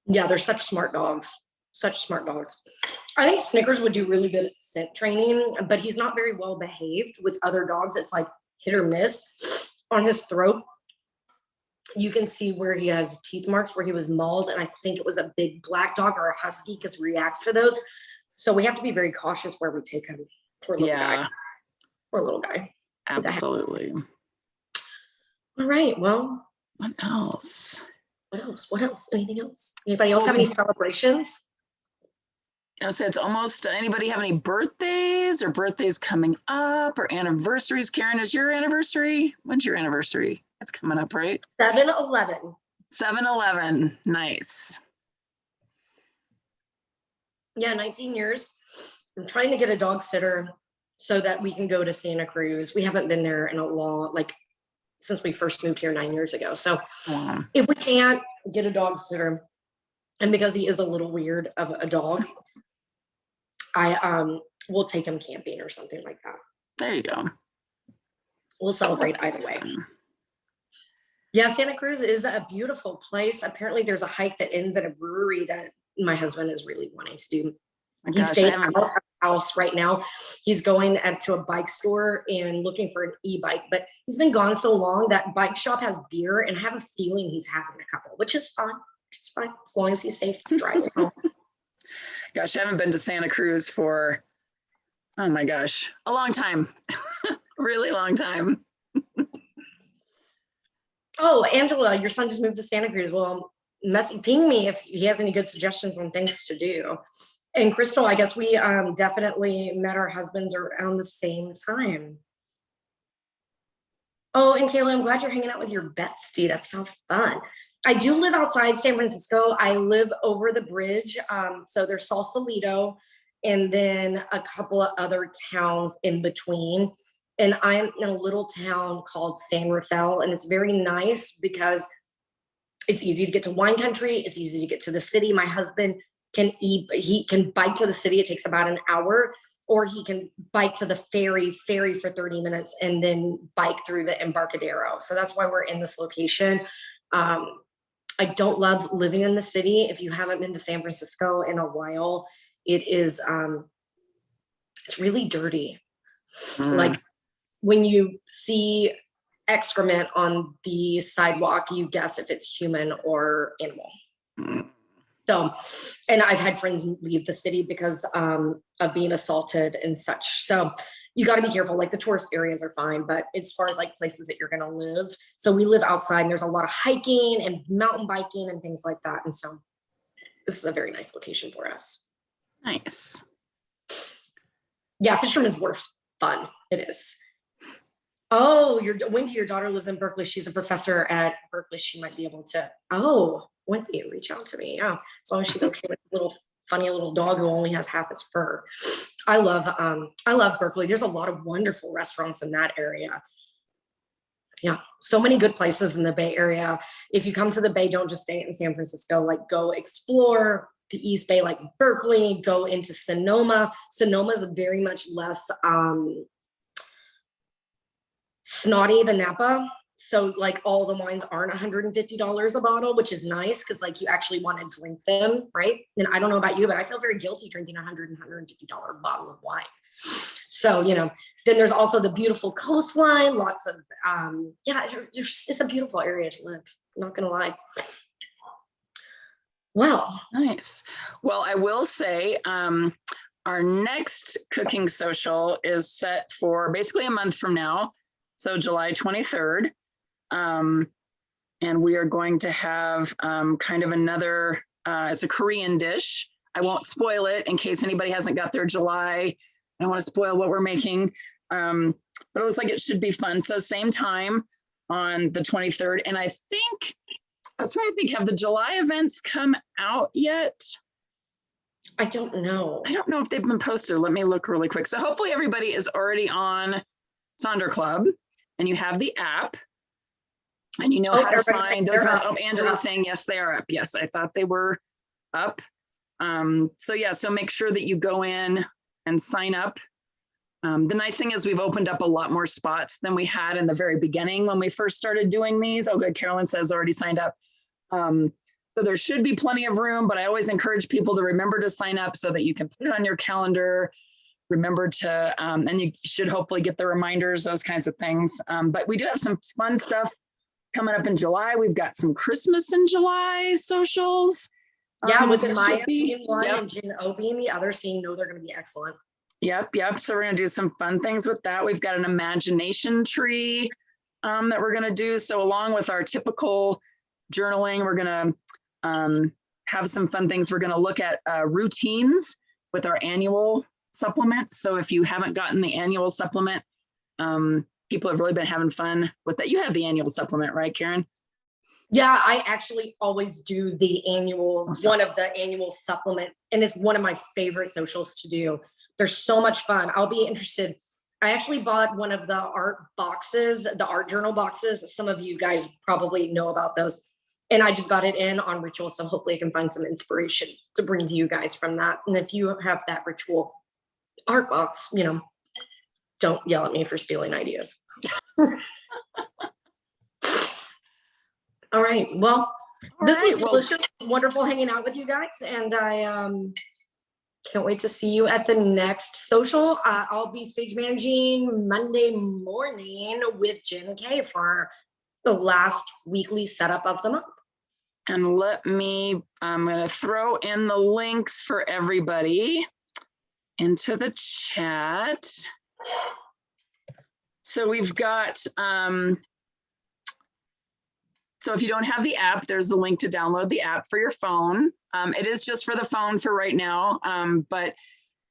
Yeah, they're such smart dogs. Such smart dogs. I think Snickers would do really good at scent training, but he's not very well behaved with other dogs. It's like hit or miss. On his throat, you can see where he has teeth marks where he was mauled, and I think it was a big black dog or a husky because he reacts to those. So we have to be very cautious where we take him. Poor little guy. Poor little guy. Absolutely. All right. Well, what else? Anything else? Anybody else have any celebrations? So it's almost, anybody have any birthdays or birthdays coming up or anniversaries? Karen, is your anniversary? When's your anniversary? It's coming up, right? 7/11. 7/11. Nice. Yeah, 19 years. I'm trying to get a dog sitter so that we can go to Santa Cruz. We haven't been there in a long, like since we first moved here 9 years ago. So if we can't get a dog sitter, and because he is a little weird of a dog, I will take him camping or something like that. There you go. We'll celebrate either way. Yeah, Santa Cruz is a beautiful place. Apparently there's a hike that ends at a brewery that my husband is really wanting to do. He's staying out of the house right now. He's going to a bike store and looking for an e-bike, but he's been gone so long that bike shop has beer, and I have a feeling he's having a couple, which is fine. As long as he's safe driving home. Gosh, I haven't been to Santa Cruz for, oh my gosh, a long time. Really long time. Oh, Angela, your son just moved to Santa Cruz. Well, ping me if he has any good suggestions on things to do. And Crystal, I guess we definitely met our husbands around the same time. Oh, and Kayla, I'm glad you're hanging out with your bestie. That's so fun. I do live outside San Francisco. I live over the bridge. So there's Sausalito and then a couple of other towns in between. And I'm in a little town called San Rafael, and it's very nice because it's easy to get to wine country. It's easy to get to the city. My husband he can bike to the city. It takes about an hour, or he can bike to the ferry for 30 minutes and then bike through the Embarcadero. So that's why we're in this location. I don't love living in the city. If you haven't been to San Francisco in a while, it is, it's really dirty. Like when you see excrement on the sidewalk, you guess if it's human or animal. So, and I've had friends leave the city because of being assaulted and such. So you got to be careful. Like the tourist areas are fine, but as far as like places that you're going to live. So we live outside, and there's a lot of hiking and mountain biking and things like that. And so this is a very nice location for us. Nice. Yeah, Fisherman's Wharf's fun. It is. Oh, Wendy, your daughter lives in Berkeley. She's a professor at Berkeley. She might be able to. Oh, Wendy, reach out to me. Yeah, as long as she's okay with a little funny little dog who only has half its fur. I love Berkeley. There's a lot of wonderful restaurants in that area. Yeah, so many good places in the Bay Area. If you come to the Bay, don't just stay in San Francisco. Like go explore the East Bay, like Berkeley. Go into Sonoma. Sonoma is very much less snotty than Napa. So like all the wines aren't $150 a bottle, which is nice because like you actually want to drink them, right? And I don't know about you, but I feel very guilty drinking $150 bottle of wine. So, you know, then there's also the beautiful coastline, lots of, yeah, it's a beautiful area to live. Not gonna lie. Well, Nice. Well, I will say, our next cooking social is set for basically a month from now. So July 23rd. And we are going to have kind of another, it's a Korean dish. I won't spoil it in case anybody hasn't got their July. I don't want to spoil what we're making, but it looks like it should be fun. So same time on the 23rd. And I think, I was trying to think, have the July events come out yet? I don't know. I don't know if they've been posted. Let me look really quick. So hopefully everybody is already on Sonder Club and you have the app and you know how to find those events. Oh, Angela's saying, yes, they are up. Yes, I thought they were up. So yeah, so make sure that you go in and sign up. The nice thing is we've opened up a lot more spots than we had in the very beginning when we first started doing these. Oh, good. Carolyn says already signed up. So there should be plenty of room, but I always encourage people to remember to sign up so that you can put it on your calendar. Remember to, and you should hopefully get the reminders, those kinds of things. But we do have some fun stuff coming up in July. We've got some Christmas in July socials. Yeah, with Maya being one yep. and Jen O being the other, so you know they're going to be excellent. Yep. So we're going to do some fun things with that. We've got an imagination tree that we're going to do. So along with our typical journaling, we're going to have some fun things. We're going to look at routines with our annual supplement. So if you haven't gotten the annual supplement, people have really been having fun with that. You have the annual supplement, right, Karen? Yeah, I actually always do the annual, one of the annual supplement, and it's one of my favorite socials to do. They're so much fun. I'll be interested. I actually bought one of the art boxes, the art journal boxes. Some of you guys probably know about those. And I just got it in on Ritual. So hopefully I can find some inspiration to bring to you guys from that. And if you have that Ritual art box, you know, don't yell at me for stealing ideas. All right. Well, this was delicious. Wonderful hanging out with you guys. And I can't wait to see you at the next social. I'll be stage managing Monday morning with Jen K for the last weekly setup of the month. And let me, I'm going to throw in the links for everybody into the chat. So we've got, so if you don't have the app, there's the link to download the app for your phone. It is just for the phone for right now. But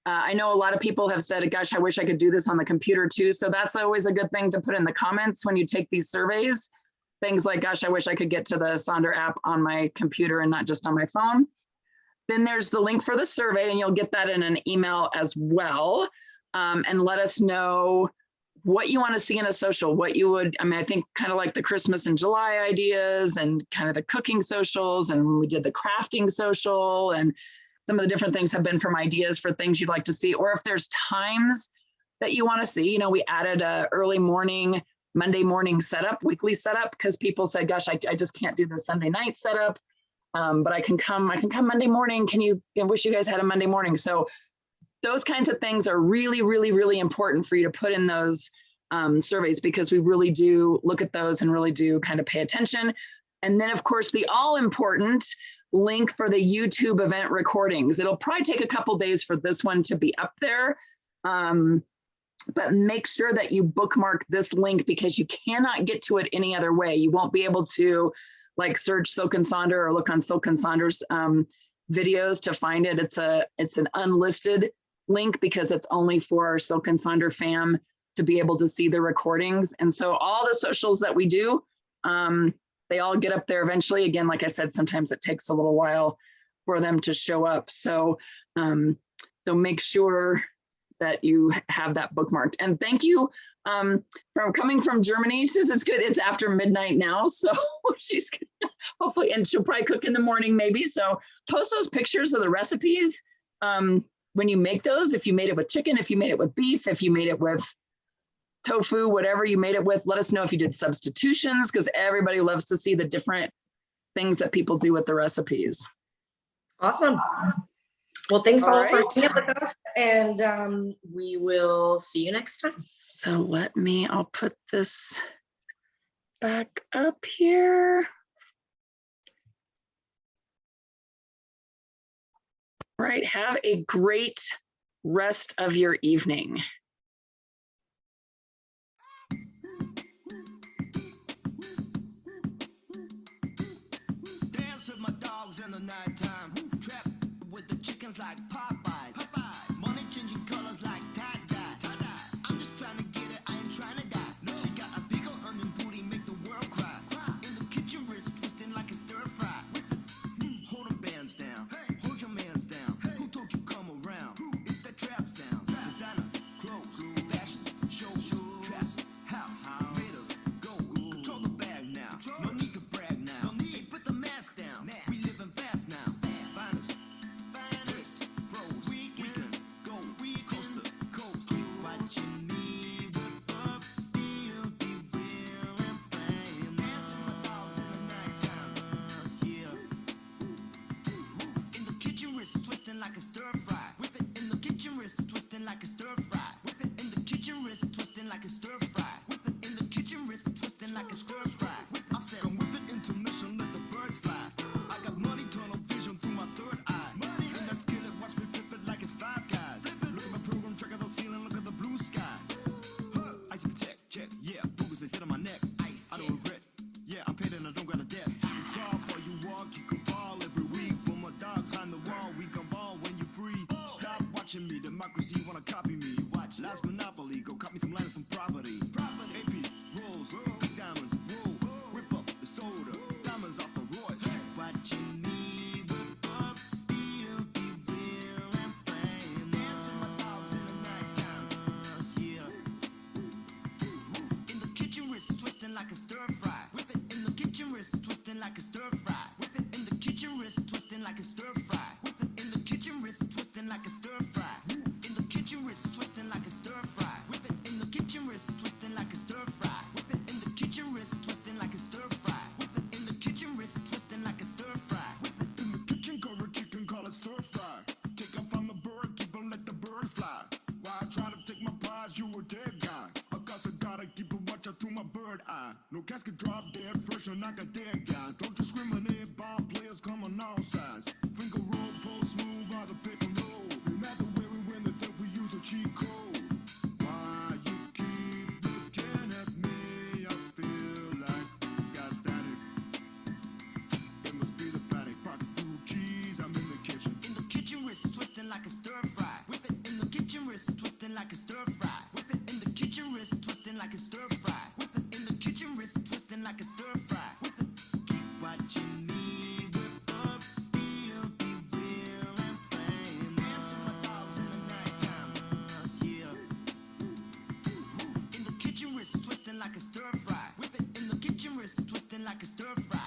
I know a lot of people have said, gosh, I wish I could do this on the computer too. So that's always a good thing to put in the comments when you take these surveys. Things like, gosh, I wish I could get to the Sonder app on my computer and not just on my phone. Then there's the link for the survey, and you'll get that in an email as well. And let us know what you want to see in a social, what you would, I mean, I think kind of like the Christmas and July ideas and kind of the cooking socials, and we did the crafting social, and some of the different things have been from ideas for things you'd like to see, or if there's times that you want to see. You know, we added a early morning, Monday morning setup, weekly setup, because people said, gosh, I just can't do the Sunday night setup, but I can come Monday morning. I wish you guys had a Monday morning. So those kinds of things are really, really, really important for you to put in those surveys, because we really do look at those and really do kind of pay attention. And then of course, the all important link for the YouTube event recordings. It'll probably take a couple days for this one to be up there. But make sure that you bookmark this link, because you cannot get to it any other way. You won't be able to like search Silk and Sonder or look on Silk and Sonder's videos to find it. It's an unlisted link, because it's only for our Silk and Sonder fam to be able to see the recordings. And so all the socials that we do, they all get up there eventually. Again, like I said, sometimes it takes a little while for them to show up. So, so make sure that you have that bookmarked. And thank you for coming from Germany. She says it's good. It's after midnight now. So she's hopefully, and she'll probably cook in the morning maybe. So post those pictures of the recipes when you make those, if you made it with chicken, if you made it with beef, if you made it with tofu, whatever you made it with. Let us know if you did substitutions, because everybody loves to see the different things that people do with the recipes. Awesome. Well, thanks All all for right. being with us, and we will see you next time. So I'll put this back up here. Right, have a great rest of your evening. Dance with my dogs in the nighttime. Trap with the chickens like Popeyes. Money changing colors like tie-dye. I'm just trying to get it, I ain't trying to die. No, she got a big ol' onion booty, make the world cry. In the kitchen, wrist twisting like a stir fry. Hold them bands down, hold your mans down. Who told you come around? It's that trap sound. Designer, clothes, fashion, show, trap, house, made of gold. Control the bag now, no need to brag now. Hey, put the mask down, we living fast now. Finest, froze, weekend, go, coast to coast. Keep watching me whip up, still be real and famous. Dance with my dogs in the nighttime, yeah. In the kitchen, wrist twisting like a stir fry. Whip it in the kitchen, wrist twisting like a stir fry. Whip it in the kitchen, wrist twisting like a stir fry. Whip it in the kitchen, wrist twisting like a stir fry. Whip, I said, come whip it into mission, let the birds fly. I got money, tunnel vision through my third eye. Money, and that skillet, watch me flip it like it's Five Guys. Look at my program, check out the ceiling, look at the blue sky. Ice protect, check, yeah, boogers, they sit on my neck. Ice, I don't regret, yeah, I'm paid and I don't got a debt. You crawl for you walk, you can ball every week. For my dogs behind the wall, we can ball when you're free. Stop watching me, democracy wanna copy me. Watch last monopoly, go cut me some land and some property. AP, rolls, big diamonds, whoa, whip up the soda, diamonds off the Royce. Watching me whip up, still be real and famous. Dance with my dogs in the nighttime, yeah. In the kitchen, wrist twisting like a stir fry. Whip it in the kitchen, wrist twisting like a stir fry. Whip it in the kitchen, wrist twisting like a stir fry. Whip it in the kitchen, wrist twisting like a stir fry. In the kitchen, wrist twisting like a stir fry. Whip it in the kitchen, wrist twisting like a stir fry. Whip it in the kitchen, wrist twisting like a stir fry. Whip it in the kitchen, wrist twisting like a stir fry. Whip it in the kitchen, cover chicken, call it stir fry. Take off on the bird, keep on let the bird fly. Why I try to take my prize, you a dead guy. I guess I gotta keep a watch out through my bird eye. No casket drop dead, fresh and like a dead guys. Don't discriminate, ball players come on all sides. Finger roll, pull smooth, all the pick and roll. No matter where we win, they think we use a cheat code. Why you keep looking at me? I feel like you got static. It must be the panic, pocket blue cheese, I'm in the kitchen. In the kitchen, wrist twisting like a stir fry. Whip it in the kitchen, wrist twisting like a stir fry. Whip it in the kitchen, wrist twisting like a stir fry. Whip it in the kitchen, wrist twisting like a stir fry. Whip it, keep watching me whip up, still be real and famous. Dance with my dogs in the nighttime, yeah. In the kitchen, wrist twisting like a stir fry. Whip it in the kitchen, wrist twisting like a stir fry.